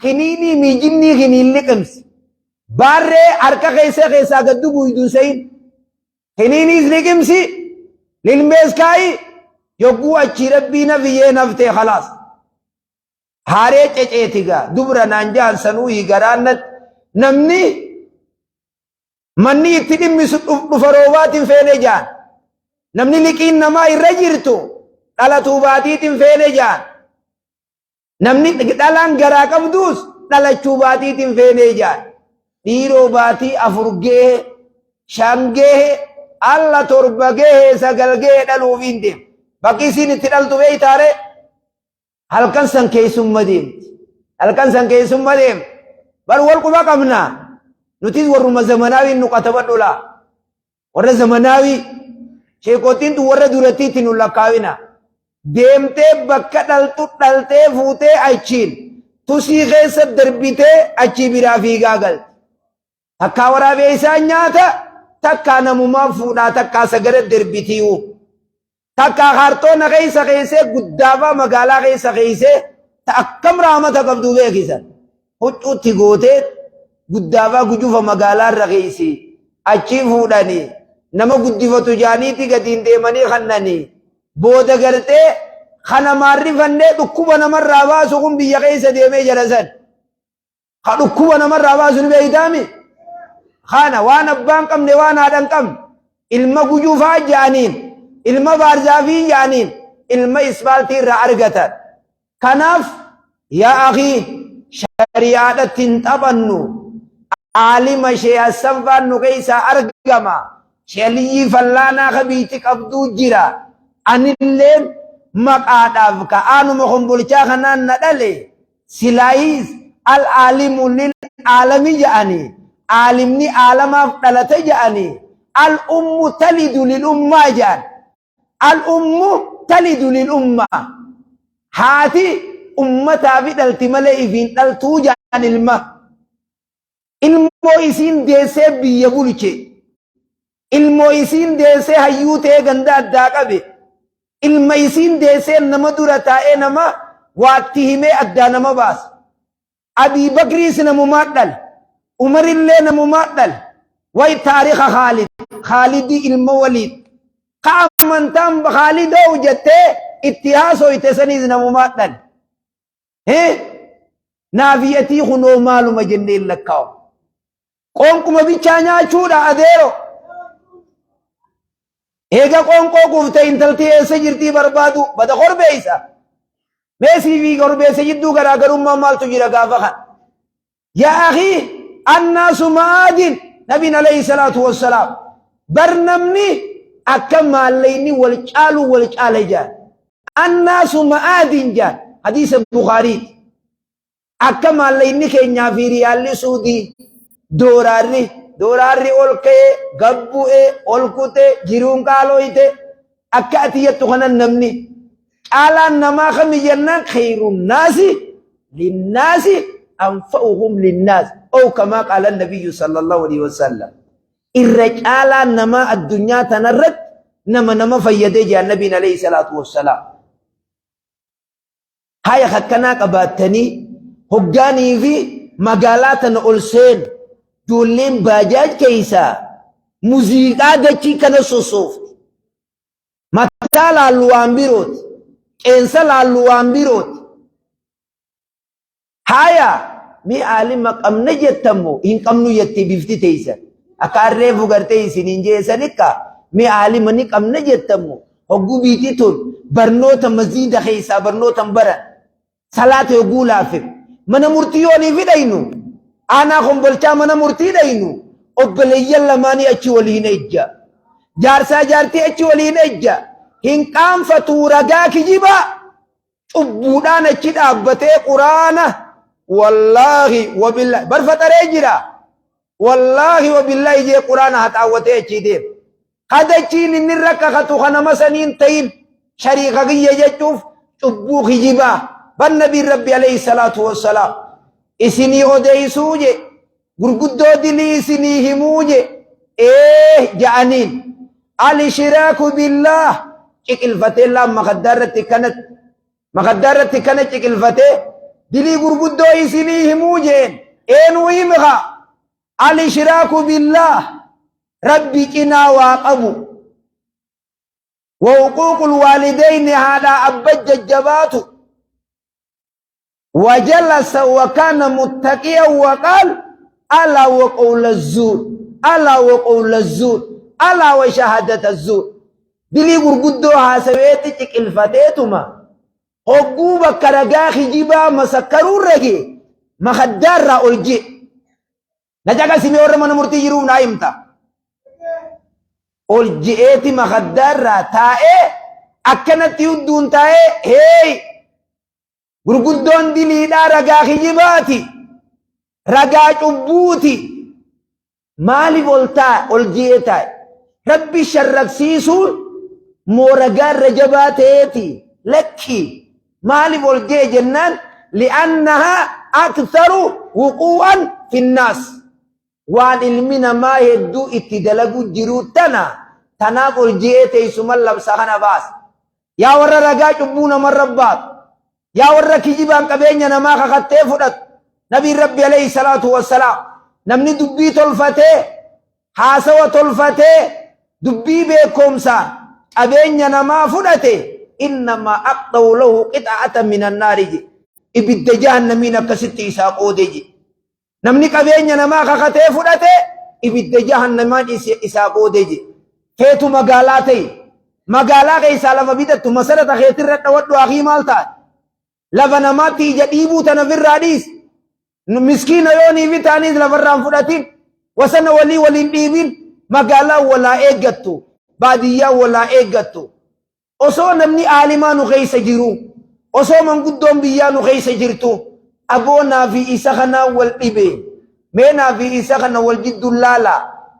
kiniinii miijinni kiniin liqimsi baarree harka keessaa gaddu buuyduu sayin kiniiniis liqimsi lilmees kaayi yogguu achi rabbii nafiyyee naftee khalaas haaree ceceetiga dubra naan jaan sanuu higaraannat namni manni itti dhimmisu dhufa roobaatiin feene jaan namni liqiin namaa irra jirtu dhala tuubaatiitiin feene jaan namni dhalaan garaa qabduus dhalachuu baatiitiin feene jaan dhiiroo baatii afur geehe shan geehe alla torba geehe sagal geehe dhaluuf hin deem bakki isin itti dhaltu beeytaare halkan san keessumma deemti halkan san keessumma deemti bar wal quba qabna nutis warruma zamanaawi nu qatabadhu laa warra zamanaawi sheekootiin tu warra durattiitti nu lakkaawina deemtee bakka dhaltu dhaltee fuutee achiin tusii keessa darbitee achii biraa fiigaa galti takkaa waraabee isaa nyaata takkaa namumaa fuudhaa takkaa sagara darbitiiwu takkaa kaartoona keessa keessee guddaafaa magaalaa keessa keessee ta akkam raamata qabdu beekisan huccuutti gootee guddaafaa gujufa magaalaa irra keessi achii fuudhanii nama guddifatu jaaniiti gatiin deemanii kannanii booda gartee kana maarrifannee dhukkuba namarraa baasu kun biyya keessa deemee jalasan ka dhukkuba namarraa baasu ni beeytaami kana waan abbaan qabne waan haadhan qabne ilma gujufaa jaaniin ilma baarzaafii jaaniin ilma isbaaltii irraa argatan kanaaf yaa akii shari'aadhatti hin taphannu aalima shee hassanfaan nu keessaa argama sheeliyyii fallaanaa kabiiti qabduu jira anilleen maqaadhaaf ka'aanuma Kombolchaa kanaan na dhale silaayis al-aalimu lil aalami ja'anii aalimni aalamaaf dhalate ja'anii al-ummu talidu lil ummaa ja'an al-ummu talidu lil ummaa haati ummataa fi dhalti malee ifiin dhaltuu ja'an ilmoo isiin deessee biyya bulche ilmoo isiin deessee hayyuu ta'ee ganda addaa qabe ilma isiin deessee nama dura taa'ee nama waatti himee addaa nama baasa Abii Bakriis namumaa dhal Umarillee namumaa dhal way taariika Khaalidii ilma Waliid ka amantaan Khaalidoo jettee itti haasoyte saniis namumaa dhal naafiyatii kunoo maaluma jenneen lakkaa'u qoonquma bichaa nyaachuudha adeero eega qoonqoo guuftee intaltii eessa jirtii barbaadu bada korbeeysa meesii fi korbeessa jidduu garaagarummaa maaltu jira gaafa kan yaa akhii annaasu ma'aadin nabiin alayhi salaatu wassalaam barnamni akka maallayni wal caala jaan annaasu ma'aadin jaan hadiisa bukaariiti akka maallayni keenyaa fi riyaalli suudii dooraarri ol ka'ee gabbu'ee ol kutee jiruun qaalooyte akka ati jettu kanan namni caalaan namaa kami jennaan khayrun naasi linnaasi anfa'uhum linnaas oo kamaa qaala nabiyyu sallallahu alaihi wasallam irra caalaan namaa addunyaa tanarratti nama fayyadee jaa nabiin alayhi salaatu wassalaam haya hakkanaa qabaattanii hoggaanii fi magaalaa tana ol seen ijoolleen baajaaj keeysaa muuziqaa dachii kana sosoofti mataa laallu waan birooti qeensa laallu waan birooti haya mi aalima qabna jettammo hin qabnu jettee bifti teeysan akka arreefu gartee isiniin jeessanikka mi aalima ni qabna jettammo hogguu biitii tun barnoota maziida keeysaa barnoota baran salaata hogguu laafif mana murtii yoonii fidhaynu aanaa kombolchaa mana murtii dhaynu obboleeyyan lamaanii achi waliin ejja jaarsaa jaartii achi waliin ejja hin qaanfatuu ragaa kijibaa cubbuudhaan achi dhaabbatee quraana wallaahi wabillahi barfaxaree jira wallaahi wabillahi jee quraana haxaawwatee achi deema kadachiin inni rakkakatu kanama saniin tayin shariika kiyya jechuuf cubbuu kijibaa ban nabiin rabbi alayhi salaatu wassalaam isinii odeysuu je gurguddoo dilii isinii himuu je ja'aniin alishiraaku billaah ciqilfatee laan makaddaarratti kana ciqilfatee dilii gurguddoo isinii himuu jeen eenuu himika alishiraaku billaah rabbi cinaa waa qabu wa huquuqul waalidayni haadhaa abba jajjabaatu وجلس وكان متقيا وقال ألا وقول الزور ألا وقول الزور ألا وشهادة الزور دلي غرغدوها سويتك الفتيتما حقوبة كرغاخي جبا مسكرون رجي مخدر رأولجي نجاك سيمي ورمان مرتي جروب نايمتا أولجيتي مخدر تائي أكنت يدون تائي هي gurguddoon diliidhaa ragaa kijibaati ragaa cubbuuti maaliif ol ji'ee taa'e rabbi sharrabsiisuun moo ragaarra jabaa ta'eeti lakki maaliif ol ji'e jennaan li'annahaa aktharu wuquu'an finnaas waan ilmi namaa hedduu itti dalagu jiruu tanaaf ol ji'ee teessuman labsa kana baas yaa warra ragaa cubbuu namarra baatu يا ورك جيبان قبينيا نما خطه فدت نبي ربي عليه الصلاه والسلام نمني دبي تلفته حاسوه تلفته دبي بكمسا قبينيا نما فدته انما اقطو له قطعه من النار ابد جهنم كستي ساقودجي نمني قبينيا نما خطه فدته ابد جهنم اساقودجي فيتو مغالاتي مغالا كيسا لما بيدت مسرت خيتر ودو اخي مالتا لبنا ماتي جديبو تنفر راديس مسكين يوني في تانيز لفران فراتين وسن ولي ديبين مقالا ولا ايقتو بادية ولا ايقتو osoo namni aalimaa nu keessa jiru osoo manguddoon biyyaa nu keessa jirtu aboonaa fi isa kanaa wal dhibe meenaa fi isa kana wal jidduun laala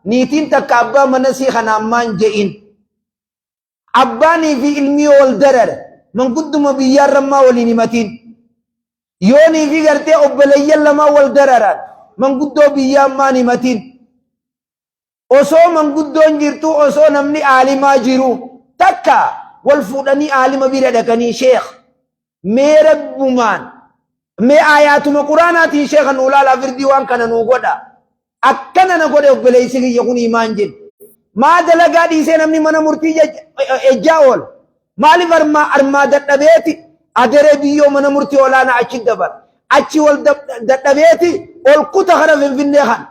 niitiin takka abbaa manasii kana ammaan je'in abbaanii fi ilmii wal darar mangudduma biyyaa rammaa waliin himatiin yoonii fi gartee obboleeyyan lamaa wal dararan manguddoo biyyaa ammaan himatiin osoo manguddoon jirtu osoo namni aalimaa jiru takka wal fuudhanii aalima bira dhaqanii sheekh mee rabbumaan mee aayaatuma quraanaatiin sheekhan ulaalaa firdii waan kana nuu godha akkana na godhe obboleessi kiyya kun himaan jedhe maa dalagaa dhiisee namni mana murtii ejjaa ool maaliif armaa dadhabeeti aderee biyyoo mana murtii olaanaa achi dabar achi wal dadhabeeti ol kuta kana finfinnee kan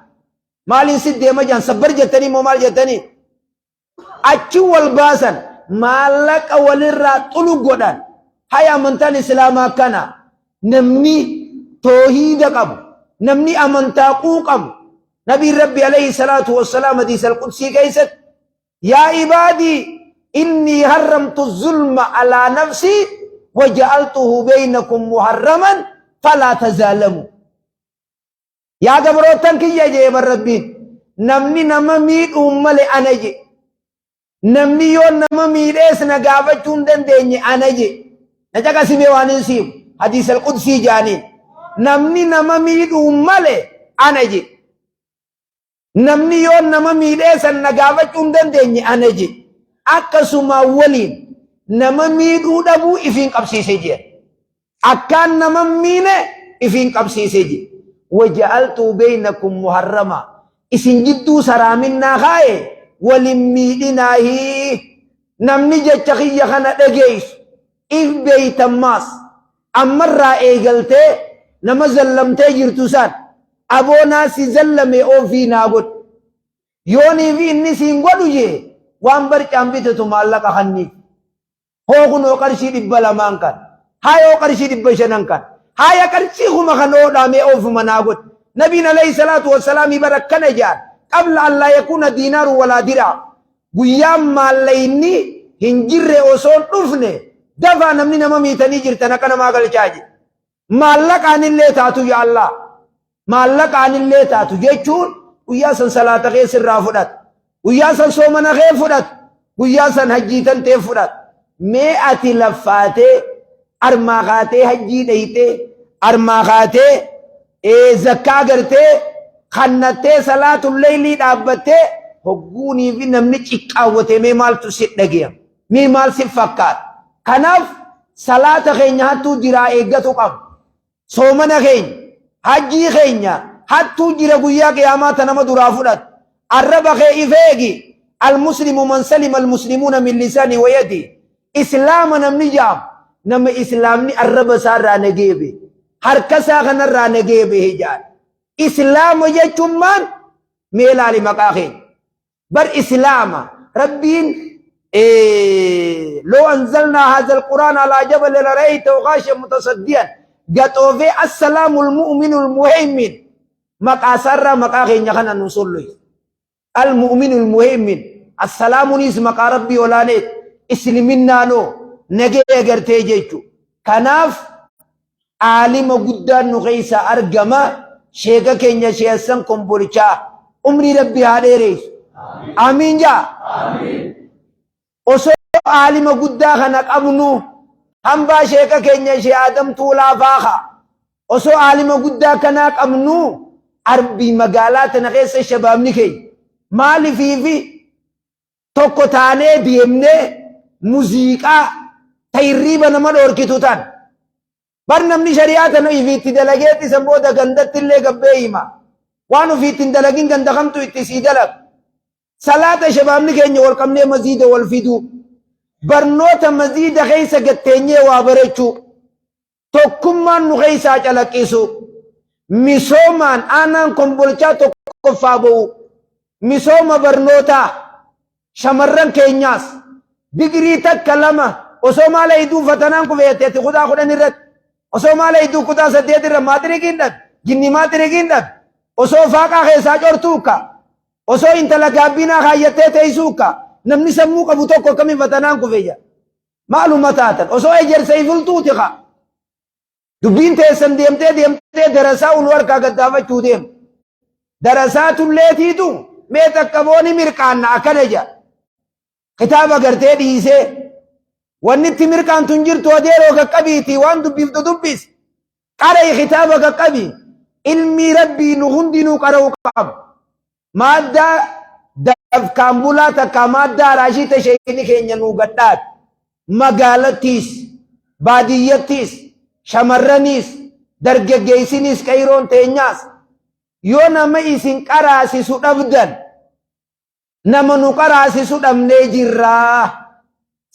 maaliin si deema jaan sabbar jettanii moo maal jettanii achi wal baasan maallaqa walirraa xulu godhan haya amantaan islaamaa kana namni toohiida qabu namni amantaa qabu nabii rabbi alayhi salaatu wassalaam hadiis al-qudsii keeysat yaa ibaadii innii harramtu zulma alaa nafsii waja'altuhu baynakum muharraman falaa tazaalamu yaa gabrootan kiyya jeeban rabbiin namni nama miidhuun male ana je namni yoo nama miidhees na gaafachuu hin dandeenye ana je na caqasime waan hin siimu hadiis al-qudsii jaaniin namni nama miidhuun male ana je namni yoo nama miidheesan na gaafachuu hin dandeenye ana je akkasuma waliin nama miidhuu dhabuu ifiin qabsiisee jira akkaan nama miine ifiin qabsiisee jira waja'altu baynakum muharrama isin jidduu saraaminaa kaaye walin miidhinaahi namni jecha kiyya kana dhageessu if beeytammaas ammarraa eegaltee nama zallamtee jirtu san aboonaa si zallame ofii naa godhu yoonii fi inni siin godhu jee waan barcaan bitatu maallaqa kanniif hookunoo qarshii 200 kan hayoo qarshii 500 kan haya qarshii kuma kan oodhaamee ofuma naa godhu nabiin alayhi salaatu wassalaam barakkana jaan qabla an laa yakuuna diinaaru walaa diraa guyyaan maallayni hin jirre osoon dhufne dafaa namni nama miitanii jirtan akka namaa galchaa je maallaqaan illee taatu yaa Allah maallaqaan illee taatu jechuun guyyaa san salaata keessa irraa fudhatu guyyaa san soomana kee fudhatu guyyaa san hajjiitan tee fudhatu mee ati laffaatee armaa kaatee hajjii dheytee armaa kaatee zakkaa gartee kannattee salaatul leylii dhaabbattee hogguunii fi namni ciqqaawwate mee maaltu si dhageyam mee maal si fakkaata kanaaf salaata keenya hattuu jiraa eeggatu qabu soomana keenya hajjii keenya hattuu jira guyyaa qiyaamaata nama duraa fudhatu arraba kee ifeegi almuslimu man salima almuslimuuna min lisaanii wa yadii islaama namni jaam nama islaamni arraba isaa irraa nageebe harka isaa kanarraa nageebe hijaan islaama jechuun maan mee ilaali maqaa keenya bar islaama rabbiin لو أنزلنا هذا القرآن على جبل لرأيته خاشعا متصديا قطوفي السلام المؤمن المهيمن مقاسر مقاخين يخنا نصلي المؤمن المهيمن السلام نسمى ربي ولانيت اسلمنا نو نجي اغرتي جيچو كناف عالم قدان نغيسا ارغما شيخا كينيا شيخا كمبولچا عمري ربي هاديريس آمين جا آمين osoo aalima guddaa kana qabnu hambaa sheeka keenya shee Adam Tuulaa faaha osoo aalima guddaa kana qabnu arbii magaalaa tana keessa shabaabni keenya maaliifi tokko taanee deemnee muuziqaa tayriiba nama dhoorkitu tan bar namni shari'aa tana ifiitti dalageetti san booda gandatti illee gabbee hima waan ufiitti hin dalagin ganda kamtu itti sii dalag salaata shabaabni keenya wal qabnee maziida wal fidu barnoota maziida keessa gatteenyee waa barachuu tokkummaan nu keessaa calaqqisu misoomaan aanaan kombolchaa tokkoffaa ba'u misooma barnootaa shamarran keenyaas digirii takka lama osoo maala iduu fatanaan kufeeteeti kutaa 10 irratti osoo maala iduu kutaa 8 irra maatirikiin dhab jinni maatirikiin dhab osoo faaqaa keessaa cortuuka osoo intala gaabbinaa kaayyatee teessuuka namni sammuu qabu tokko akkamiin fatanaan kufeeyya maaluma taatan osoo ejersa ifultuuti ka dubbiin teessan deemtee darasaa unu harkaa gaddaafachuu deem darasaa tulleetiitu mee takka booni mirqaanna akkana ja kitaaba gartee dhiisee wanni itti mirqaantun jirtu adeeroo qaqqabiiti waan dubbiftu dubbis qaray kitaaba qaqqabi ilmi rabbii nu hundinuu qara'u qabu madda dafkaan bulaa takka madda raashita sheekni keenya nuu gadhaat magaalattiis baadiyyattiis shamarraniis dargaggeeysinis qayroon teenyaas yoo nama isin qaraasisu dhabdan nama nu qaraasisu dhabnee jirraa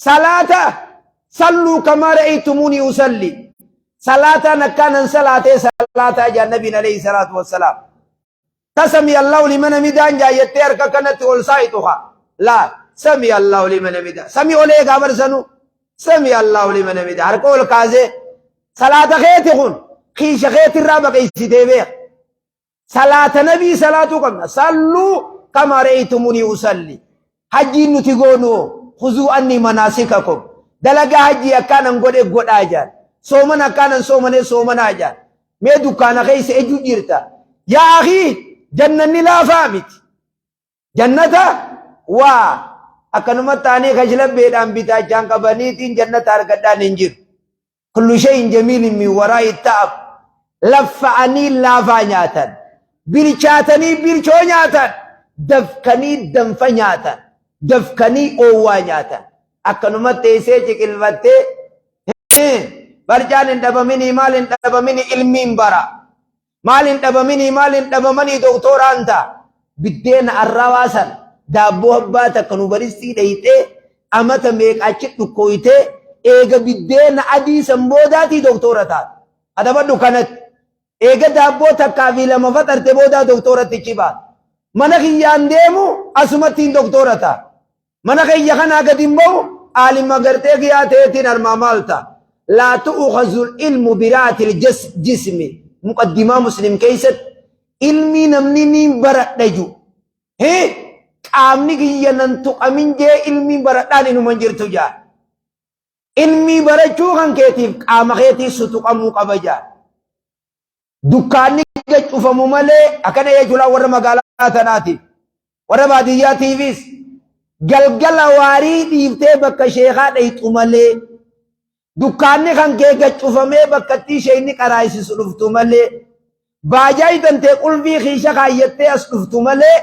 salaata salluu kamaa ra'aytumuni usalli صلاة نكان صلاة صلاة جاء النبي عليه الصلاة والسلام تسمي الله لمن مدان جاء يتير ككنت والسايتها لا سمي الله لمن مدان سمي أولي قبر سنو سمي الله لمن مدان هرقول كازي صلاة خيتكم خيش خيت الرابق يسيتي صلاة نبي صلاة قمنا صلوا كما رأيتموني أصلي حجي نتقونوا خذوا أني مناسككم دلقا حجي أكانا نقود آجان سومنا أكانا سومنا آجان ميدو كان خيس اجو جيرتا يا أخي جنة لا فامت جنة أكنما تاني خجلب بيدان بيتا جانك بنيتين جنة أرقدان انجر كل شيء جميل من وراء التعب لفعني لافا نياتا بلچاتني بلچو نياتا دفكني دنفا نياتا دفكني أوا نياتا أكنما تيسي چكل واتي برجان اندبا مني مال اندبا مني علمين برا مال اندبا مني دكتور انتا بدين الرواسل دابو هباتا كنو برستي ديته امتا ميك اچت نكويته ايغا بدين عدي سمبوداتي دكتورتا هذا بدو كانت ايغا دابو تكافي لما فترت بودا دكتورتي چيبا منخي يانديمو اسمتين دكتورتا منخي يخنا قدمو عالم مغرتي قياتي نرمامالتا لا تؤخذ العلم برات الجسم مقدمة مسلم كيست علمي نمني برات نجو هي قامني كي يننتو أمين جي علمي برات داني نمانجر تجا علمي برات چوخان كيتيف قام خيتي ستو قمو قبجا دكاني كيشوف ممالي أكنا يجولا ورا مقالاتناتي ورا بادياتي فيس جلجل واري ديفتي بك شيخات ايتو مالي دكاني خان كيكا چوفمي بكتي شيني قرائسي سلفتو مالي باجاي تنتي قل في خيشة خايتي اسلفتو مالي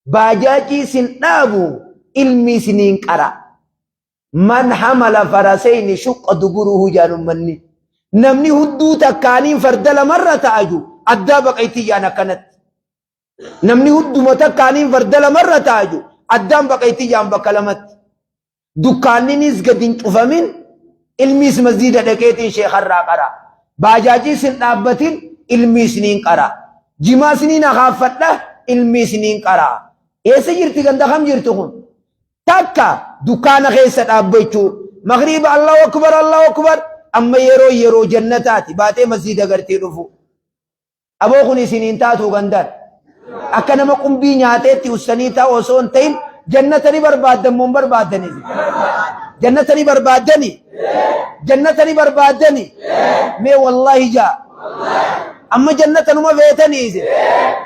باجاكي سنابو علمي سنين قرأ من حمل فرسين شق دبره جانو مني نمني هدو تكانين فردل مرة تاجو أدى بقيتي جانا كانت نمني هدو متكانين فردل مرة تاجو أدى بقيتي جان بكلمت دكاني نيز قدين چوفمين علمي مسجد دكيتين شيخ الراقرا باجاجي سن دابتين علمي سنين قرا جما سنين اخافت له علمي سنين قرا ايسا جرتي گندا خم جرتون تاكا دكان خيس دابچو مغرب الله اكبر اما يرو جنتاتي باتي مسجد غرتي رفو ابو خني سنين تاتو گندر اكنا مقم بي نياتي وسنيتا وسون تين جنتني برباد منبر بادني جنتني بربادني جنتني بربادني مي والله جا اما جنت نما فيتني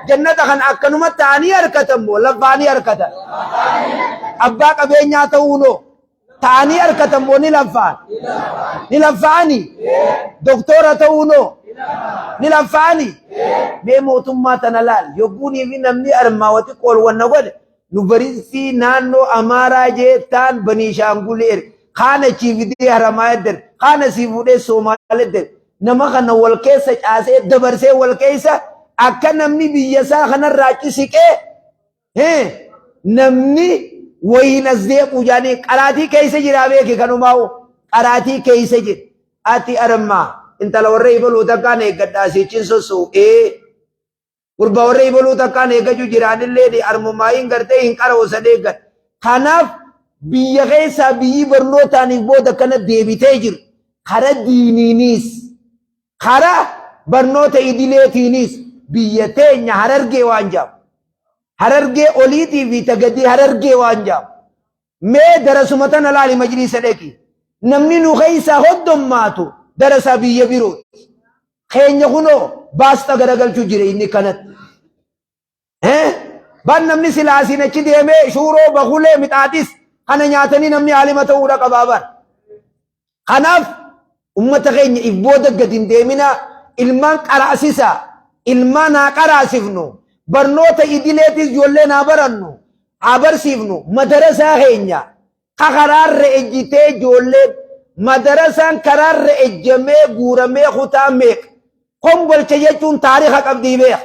جنت خن اكنما تاني اركتم لفاني اركت ابا قبينيا تونو تاني اركتم نلفاني دكتوره تونو نلفاني مي موتما تنلال يغوني في نمني ارماوتي قول ونغد نبريسي نانو امارا جيتان بني شانغولير خانه چيفدي حرمايدر خانه سيفودي سومالدر نمخنا والكيسه اسه دبرسه والكيسه اكنمني بيسا خنا راچسيكه نمني وينزيق جاني قراتي كيسه جراوي كي كنماو قراتي كيسه جي اتي ارما انت لو ريبلو تكانه گداسي چنسو قربا وريبلو تكانه گجو جران اللي ارمماين غرتي ان قرو سديغ خناف بيغيسا بي برنوتاني بودا كان ديبيتي جير خرا دينينيس خرا برنوتا إدليتينيس بيتين هررجي وانجام هررجي أوليتي في تجدي هررجي وانجام ما درس متن على مجلس لكي نمني نخيسا هدم ماتو درس بيه بيروت خين يخونو باستا غرقل چجري إني كانت بان نمني سلاسي نچي ديمي شورو بخولي متعاتيس أنا نياتني نمني عالمة تورا كبابر خناف أمة غين إبودة قدين ديمنا إلمان قراسيسا إلمان قراسيفنو برنوتا إدليتيس جولينا برنو عبر سيفنو مدرسة غينيا قرار رئجتي جولين مدرسة قرار رئجمي غورمي ختاميك قنبل چيچون تاريخ قبدي بيخ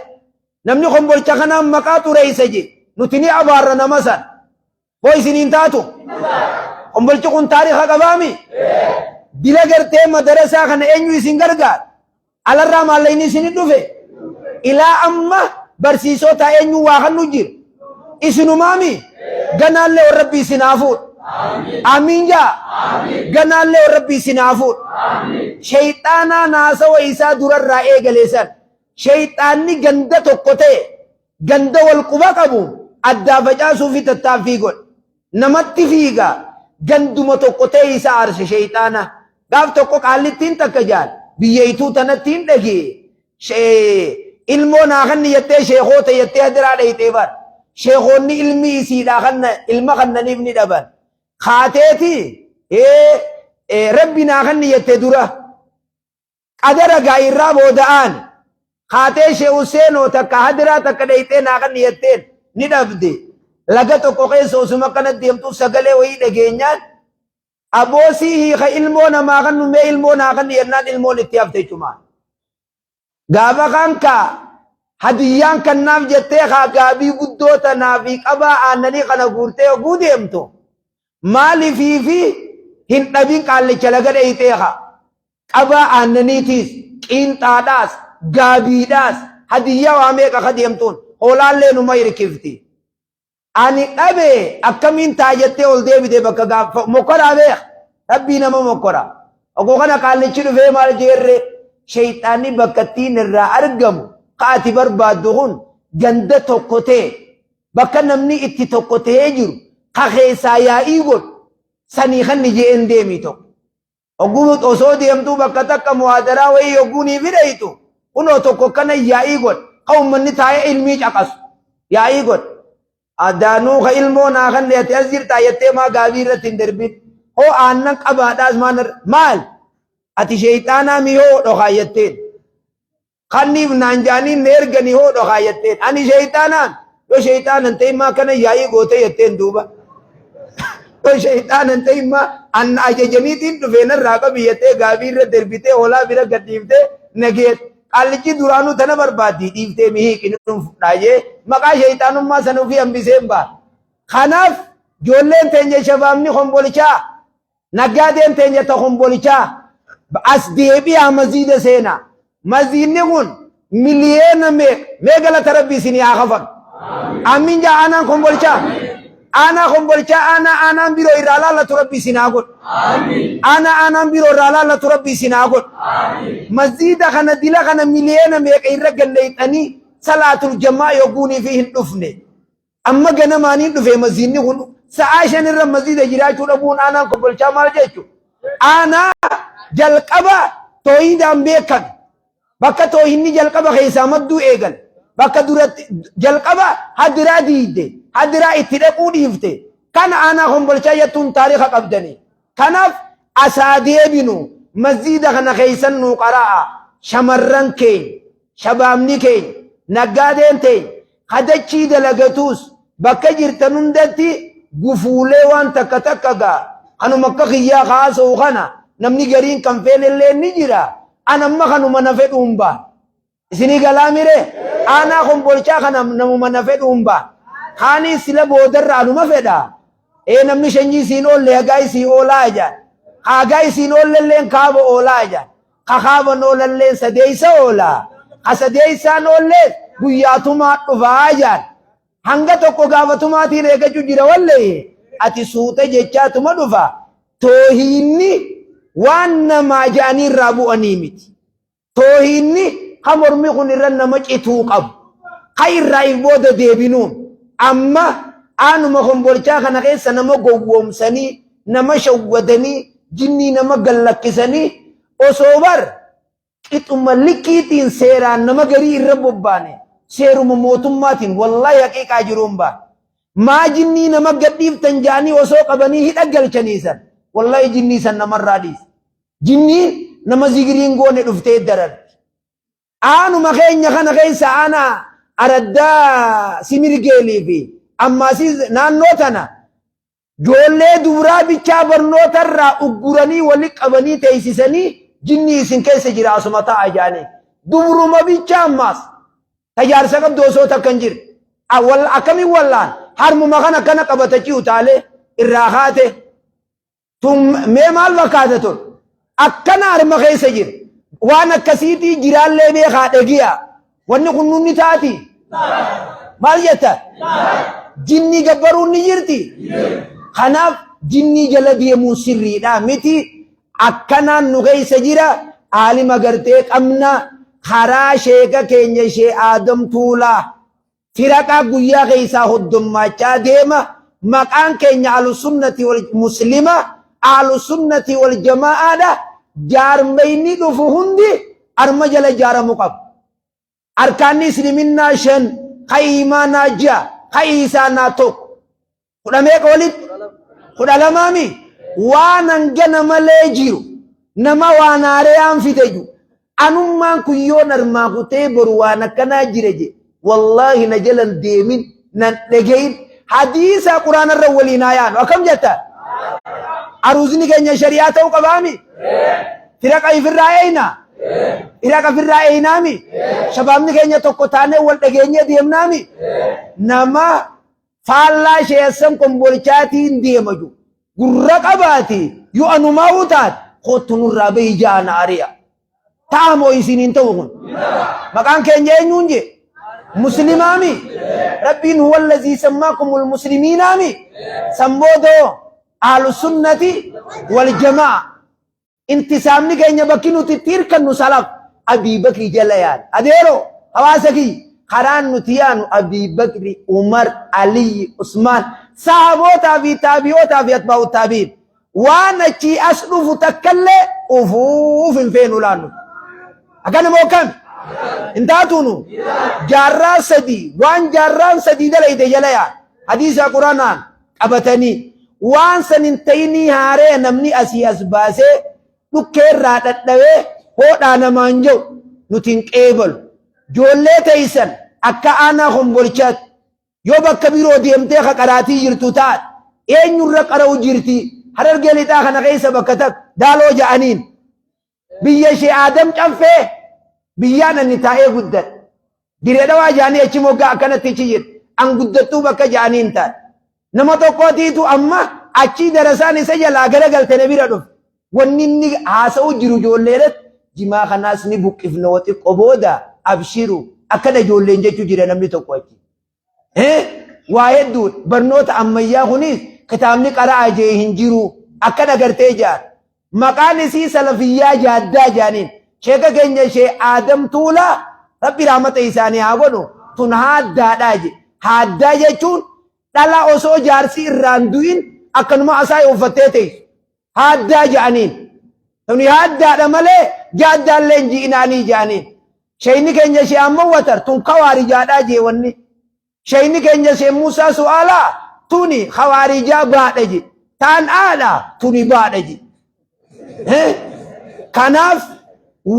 نمني قنبل چخنا مقاتو رئيسجي نتني عبارنا مثلا كويس انتاتو قنبل چكون تاريخ قبامي dila gartee madarasaa kana eenyu isin gargaar alarraa maallayni isin dhufe ilaa amma barsiisota eenyu waa kan nu jira isinumaami ganaallee rabbi isin haafuudha amiin jaa ganaallee rabbi isin haafuudha shayxaanaa naasawa isaa durarraa eegaleessan shayxaanni ganda tokko ta'e ganda wal quba qabu addaa facaasuu fi tattaaffii godhe namatti fiiga ganduma tokko ta'e isa aarse shayxaana gaaf tokko qaallittiin takka jaal biyyeytuu tanattiin dhagee ilmoo naa kan yettee sheekhoota yettee hadiraa dhayxee bar sheekhoonni ilmi isiidhaa kan ilma kannaniif ni dhaban kaateeti rabbi naa kan yettee dura qadara gaayirraa booda'aan kaatee shee Useenoo takka hadiraa takka dhayxee naa kan yetteen ni dhabde laga tokko keessa osuma kana deemtu sagalee wayii dhageenyaan aboosii hiika ilmoo namaa kan numee ilmoo naa kan yennaan ilmoon itti hafte jechumaan gaafa kanka hadiyyaan kannaaf jettee haa gaabii guddoo tanaa fi qabaa aannanii kana guurtee oguu deemtu maalifii fi hin dhabin qaallicha laga dhayxee haa qabaa aannaniitiis qiinxaadhaas gaabiidhaas hadiyyaa waa meeqa ka deemtuun hoolaallee numa hirkifti ani dhabe akkamiin taajattee ol deebite bakka gaafa mokkoraa beek rabbii nama mokkoraa ogoo kana qaallichi dhufee maal jeerre shayxaanni bakkattiin irraa argamu kaati barbaaddu kun ganda tokko ta'e bakka namni itti tokko ta'ee jiru ka keessaa yaa'ii godhu sanii kan ni je'en deemi tokko oguu osoo deemtuu bakka takka muhaadaraa wayii ogguunii fidhaytu kunoo tokko kana yaa'ii godhu ka ummanni taa'ee ilmii caqasu yaa'ii godhu adaanuu ka ilmoo naa kan dheete as jirtaa jettee maa gaabii irratti hin darbin hoo aannan qabaadhaas maal ati shayxaanaa miyoo dhokaa jetteen kanniif naan jaaniin na erganii hoo dhokaa jetteen ani shayxaanaan yoo shayxaanan ta'e maa kana yaa'ii goote jetteen duuba yoo shayxaanan ta'e maa anna ajajaniitiin dhufee narraa qabi jettee gaabii irra darbitee hoolaa bira gadhiiftee nageet qaallichi duraanuu tana barbaaddi dhiiftee mihiiqini fudhaayee maqaa shayxaanummaa sanuu fi hambiseen baa kanaaf ijoolleen teenya shabaabni hombolichaa naggaadeen teenya ta hombolichaa as deebi'aa maziida seenaa maziidni kun miliyeena meegalata rabbii isinii haa kafan amiin jaa aanaan hombolichaa aanaa hombolichaa aanaan biroo irraa laallatu rabbii isin haa godhu aanaan biroo irraa laallatu rabbii isin haa godhu maziida kana dila kana miliyeena meeqa irra ganneeyxanii salaatul jamaa yogguunii fi hin dhufne amma ganamaaniin dhufe maziidni kun sa'aa shan irra maziida jiraachuu dhabuun aanaan hombolichaa maal jechuudha aanaa jalqaba tooyidaan beekan bakka tooyinni jalqaba keessaa madduu eegan bakka duratti jalqaba hadiraa diidde hadiraa itti dhaquu dhiifte kana aanaa hombolchaa jettuun taariika qabdani kanaaf asaa deebinu maziida kana keessan nuu qaraa'a shamarran keenya shabaabni keenya naggaadeen teenya hadachii dalagatuus bakka jirtan hundatti gufuulee waan takka takka gaa kanuma akka kiyyaa kaasuu kana namni gariin kan feenillee ni jira anamma kanuma na fedhuun baan isinii galaamire aanaa hombolchaa kana namuma na fedhuun baan kaanii sila boodarra anuma fedha namni shanyii isiin oolle hagaa isii oolaa jaan hagaa isiin oollelleen kaaba oolaa jaan ka kaaban oolalleen sadeeysa oolaa ka sadeeysaan oolleen guyyaatumaa dhufaa jaan hanga tokko gaafatumaatiin eegachuu jira wallee ati suuta jechaatuma dhufa toohiinni waan namaa ja'anii irraa bu'anii miti toohiinni ka mormi kun irra nama cituu qabu ka irraa if booda deebinuun amma aanuma hombolchaa kana keessa nama gowwoomsanii nama shawwadanii jinnii nama gallakkisanii osoo bar qixuma likkiitiin seeraan nama garii irra bobbaane seeruma mootummaatiin wallahi haqiiqaa jiruun baa maa jinnii nama gadhiiftan jaanii osoo qabanii hidha galchaniisan wallahi jinnii san namarraa dhiisa jinniin nama zigiriin goone dhuftee dararti aanuma keenya kana keessa aanaa araddaa simirgeelii fi ammaasiis naannoo tana ijoollee dubaraa bichaa barnootarraa ugguranii wali qabanii teessisanii jinnii isin keessa jira asuma ta'a jaanii dubruma bichaa ammaas tajaarsa qabdu osoo takkan jirre akkamiin wallaan harmuma kana kana qabatachii utaalee irraa kaate tun mee maal fakkaata tun akkana arma keessa jira waan akkasiitii jiraallee beekaa dhagiya wanni kun nunni taati maal jetta jinni gabbaruun ni jirti kanaaf jinni jala deemuun sirriidha miti akkanaan nu keessa jira aalima gartee qabna karaa sheeka keenya shee Aadam Tuulaa firaqaa guyyaa keessaa hoddommaachaa deema maqaan keenya ahlusunnati wal muslima ahlusunnati wal jamaa'aadha jaarmayni dhufu hundi arma jala jaaramu qabu arkaanni isliminnaa 5 ka iimaanaa 6 ka isaanaa 1 kudhamee qolit 12 waan hangana malee jiru nama waan haareyaan fideju anummaan kun yoon armaa kutee boru waan akkanaa jire je wallahi na jalan deemin nan dhegeyin hadiisa quraanarra waliin hayaanu akkam jetta aruuzni keenya shari'aa ta'uu qabaami firaqa ifirraa eeyna firaqa firraa eeynaami shabaabni keenya tokko taanee wal dhageenyee deemnaami nama faallaa sheessan kombolchaatiin deemaju gurra qabaati yoo anumaa utaat kottu nurraa bahi jaana ari'a taamoo isiniin ta'u kun maqaan keenya eenyuun je muslimaami rabbiin huwa allazii sammaakumul muslimiinaami samboodoo ahlu sunnati wal jamaa intisaamni keenya bakki nuti tirkannu salaf Abii Bakri jala yaan adeero hawaasa kiyya karaan nuti yaanu Abii Bakri Umar Ali Usmaan sahabootaa fi taabi'ootaa fi atbaa'u taabiin waan achi as dhufu takkallee ufuuf hin feenu laannu akkana moo kam intaatunu jaarraa sadii waan jaarraan sadii dalayte jala yaan hadiisa quraanaan qabatanii waan sanin ta'inii haaree namni asii as baasee dhukkeerraa dhadhawee hoodhaa namaan jiru nutiin qeebalu joollee teeysan akka aanaa kombolchaatti yoo bakka biroo deemtee ka qaraatii jirtu taat eenyurra qara'u jirti Harargee lixaa kana keessa bakka takka daaloo ja'aniin biyya ishee Aadam Caffee biyyaan ani taa'ee guddat diree dhawaa ja'anii achi moggaa akkanatti ichi jira an guddattuu bakka ja'aniin taat nama tokkootiitu amma achi darasaan isa jalaa garagaltee na bira dhufe wanni inni haasa'u jiru ijoolleedhaatti jimaa kanaas ni buqqifna wa xiqqoo booda abshiru akkana ijoolleen jechuu jira namni tokko achi waa hedduu barnoota ammayyaa kunis kitaabni qara'aa jee hin jiru akkana gartee jaar maqaan isii salafiyyaa jaaddaa jaaniin sheeka keenya ishee Aadam Tuulaa rabbi rahmata isaanii haa godhu tun haaddaadhaa je haaddaa jechuun dhala osoo jaarsi irraan du'in akkanuma asaa uffattee teessu haaddaa ja'aniin tuni haaddaadha malee jaaddaallee hin ji'inaanii ja'aniin sheyni keenya ishee ammoo watar tun kawaarijaadhaa jee wanni sheyni keenya ishee Muusaa su'aalaa tuni khawaarijaa baadha je taan aadha tuni baadha je kanaaf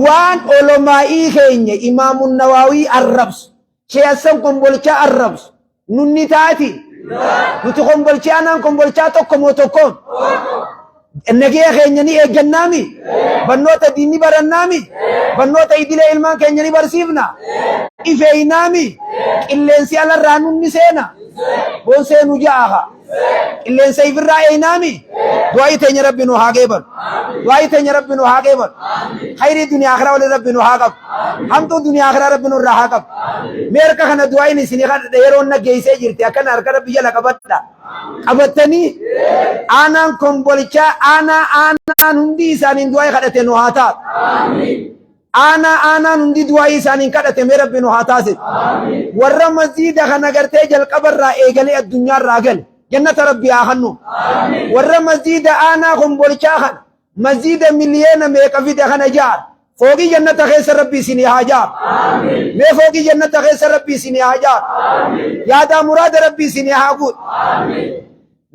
waan olomaa'ii keenya Imaamun Nawaawii arrabsu sheessan kombolchaa arrabsu nunni taati nuti kombolchaa naan kombolchaa tokko moo tokkoon nagee keenya ni eeggannaami barnoota diinni barannaami barnoota idilee ilmaan keenya ni barsiifna ifeeynaami qilleensi alarraa nunni seena boon seenu ja'aha qilleensa ifirraa eeynaami du'aayi teenya rabbi nu haa geeban du'aayi teenya rabbi nu haa geeban khayrii duniyaa akhiraa waliin rabbi nu haa qabu hamtuu duniyaa akhiraa rabbi nu irraa haa qabu meerka kana du'aayin isinii kadhadha yeroon naggeessee jirti akkana harka rabbi jala qabadha qabattanii aanaan kombolchaa aanaan hundi isaaniin du'aayi kadhate nu haa taatu aanaan hundi du'aayi isaaniin kadhate mee rabbi nu haa taasise warra masjiida kana gartee jalqabarraa eegalee addunyaarraa gale jannata rabbi haa hannu warra masjiida aanaa kombolchaa kana masjiida miliyeena meeqa fide kana jaar fooqii jannata keessa rabbi isinii haa jaar mee fooqii jannata keessa rabbi isinii haa jaar yaadaa muraada rabbi isinii haa guut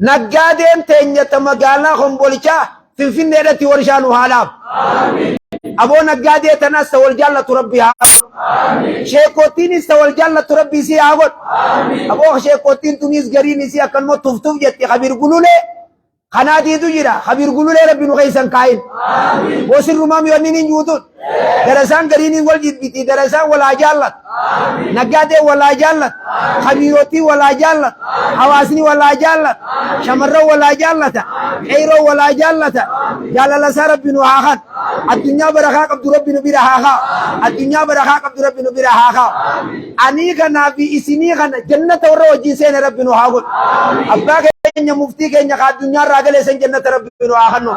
naggaadeen teenyata magaalaa kombolchaa finfinneedhatti warshaa nu haa dhaabu aboo naggaadee tanas ta wal jaallatu rabbi haa sheekottiinis ta wal jaallatu rabbi isii haa godhu aboo sheekottiin tunis gariin isii akkanuma tuftuuf jetti khabir gululee kanaatiitu jira khabir gululee rabbi nu keeysan kaayin boosirrumaa mi'oonnin hin juutun darasaan gariin wal jibbiti darasaan walaa jaallat naggaadee walaa jaallat khabirootii walaa jaallat hawaasni walaa jaallat shamarran walaa jaallata qeyroo walaa jaallata جلال ربي نوحاخا الدنيا برخاء قبض ربي نبرهاخا الدنيا برخاء قبض ربي نبرهاخا أني كنا في إسني كنا جنة ورّوجي سين ربي نوحاخا أباك كenya mufti kenya ka dunya ragale sen jannat rabbinu akhano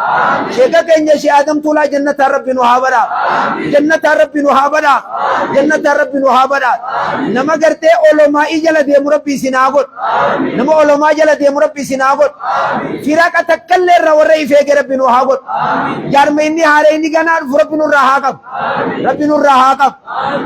sheka kenya shi adam tula jannat rabbinu habara jannat rabbinu habara jannat rabbinu habara nama garte ulama ijala de murabbi sinagot nama ulama ijala de murabbi sinagot firaka takalle rawre ife rabbinu hagot jar meini hare ni gana rabbinu rahaqab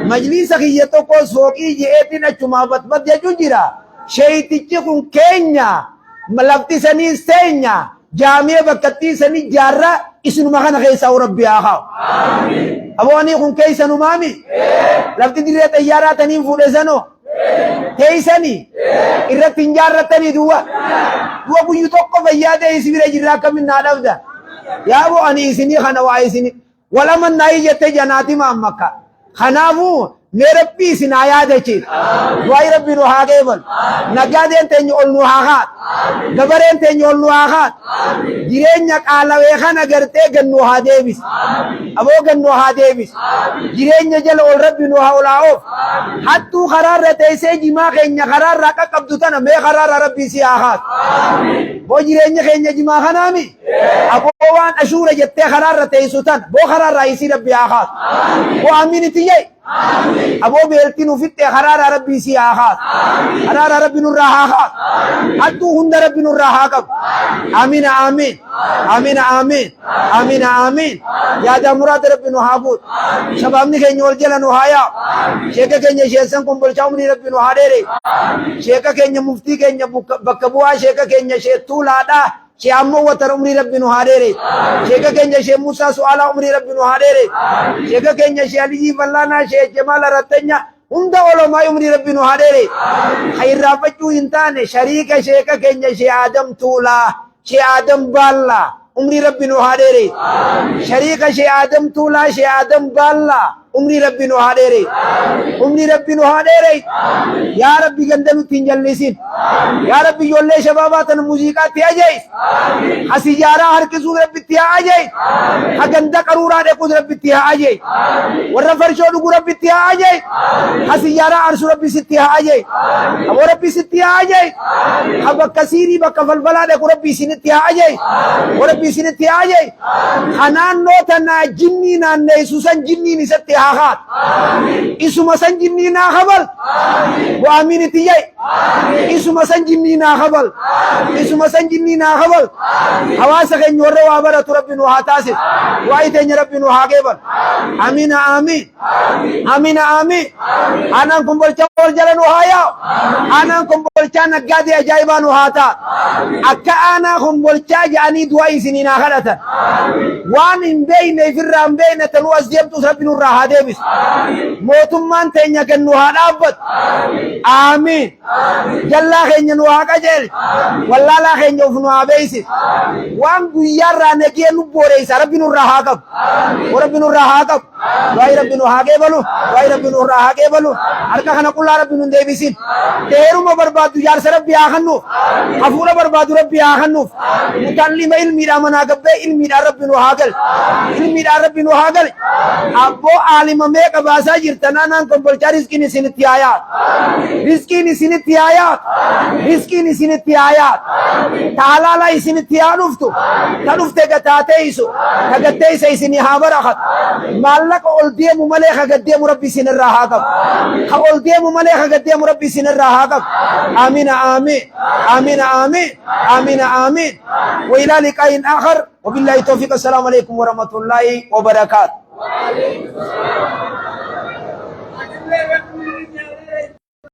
majlis khiyato ko soqi je etina chuma batbat ya junjira shaytichi kun kenya malafti sani senya jamia bakati sani jarra isnu makana kaysa rabbi akha amin aboni kun kaysa numami lafti dire tayara tani fudesano kaysani irratti jarra tani duwa buyu tokko fayyade isbira jirra kamin nadawda ya bo ani isini khana wa isini wala man naijete janati ma makka khanafu Nerabbi sinayade chi wai rabbi no hagebal nagaden tenyo olnu hagat gabaren tenyo olnu hagat jirenya qalawe khana garte gannu hadebis abo gannu hadebis jirenya jal ol rabbi no hawlao hattu qararate se jima kenya qarar ka qabdutana me qarar rabbi si hagat bo jirenya kenya jima khanami abo wan ashura jette qararate sutan bo qarar raisi rabbi hagat bo aminitiyai أبو بيرتين وفيت خرار ربي سياحات خرار ربي نراحات أتو هند ربي نراحات آمين آمين آمين آمين آمين آمين يا دمرات ربي نحابود شبابني كي نول جل نهايا شيكا كي نشيسن كم بالشامري ربي نهاري شيكا كي مفتي كي بكبوا شيكا كي نشيتول هذا شيء أمو وتر عمري ربي نهاري شيكا كي شيء موسى سؤال عمري ربي نهاري شيكا كي شيء علي فلانا شيء جمال رتنيا هندا علماء عمري ربي نهاري خير رافجو إنسان شريك شيكا كي شيء آدم تولا شيء آدم بالا عمري ربي نهاري شريك شيء آدم تولا شيء آدم بالا عمري ربي نهاري عمري ربي نهاري يا ربي جندلو تنجل نسين يا ربي يولي شبابات الموسيقى تياجي حسيجارة هر كسو ربي تياجي حقندا قرورا دي قد ربي تياجي ورفرشو دقو ربي تياجي حسيجارة عرسو ربي ستياجي ابو ربي ستياجي حبا كسيري بكا فالفلا دي ربي سنتياجي وربي سنتياجي حنان نوتنا جنينا نيسوسان جنيني ستياجي isuma san jinni na khabal wa aminiti yai isuma san jinni na khabal isuma san jinni na khabal hawasa kan yorre wa bara rabbinu hatasi wa itenya rabbinu hagebal amina amin amina amin anan kumbol chawol jalanu haya anan kumbol chana gadi ajaibanu hata akka ana kumbol chaja ani duwa isinina khalata wan in bayna firram bayna tanwas jabtu rabbinu rahadebis موتمان تينيا كنو هادابت آمين جلا خينيا نو هاكاجل والله لا خينيا وفنو هابيسي وان بيارا نكيه نبوريس ربي نور راهاكب وربي نور راهاكب واي ربي نور هاكيبلو واي ربي نور راهاكيبلو أركا خنا كل ربي نور ديبسين تيرو ما بربادو يار سربي آخنو أفولا بربادو ربي آخنو متعلم علمي رامنا قبه علمي ربي نور هاكل علمي ربي نور هاكل أبو عالم ميك باسا جرتنا نان كمبلچا رزقي نسنتي آيات رزقي نسنتي آيات رزقي نسنتي آيات تعالى لا يسنتي آلوفتو تلوفت قتاتيسو كقتيس يسني هابرخت مالك أولدي ممليخ قدي مربي سن الرهاقب أولدي ممليخ قدي مربي سن الرهاقب آمين آمين آمين آمين آمين آمين وإلى لقاء آخر وبالله التوفيق السلام عليكم ورحمة الله وبركاته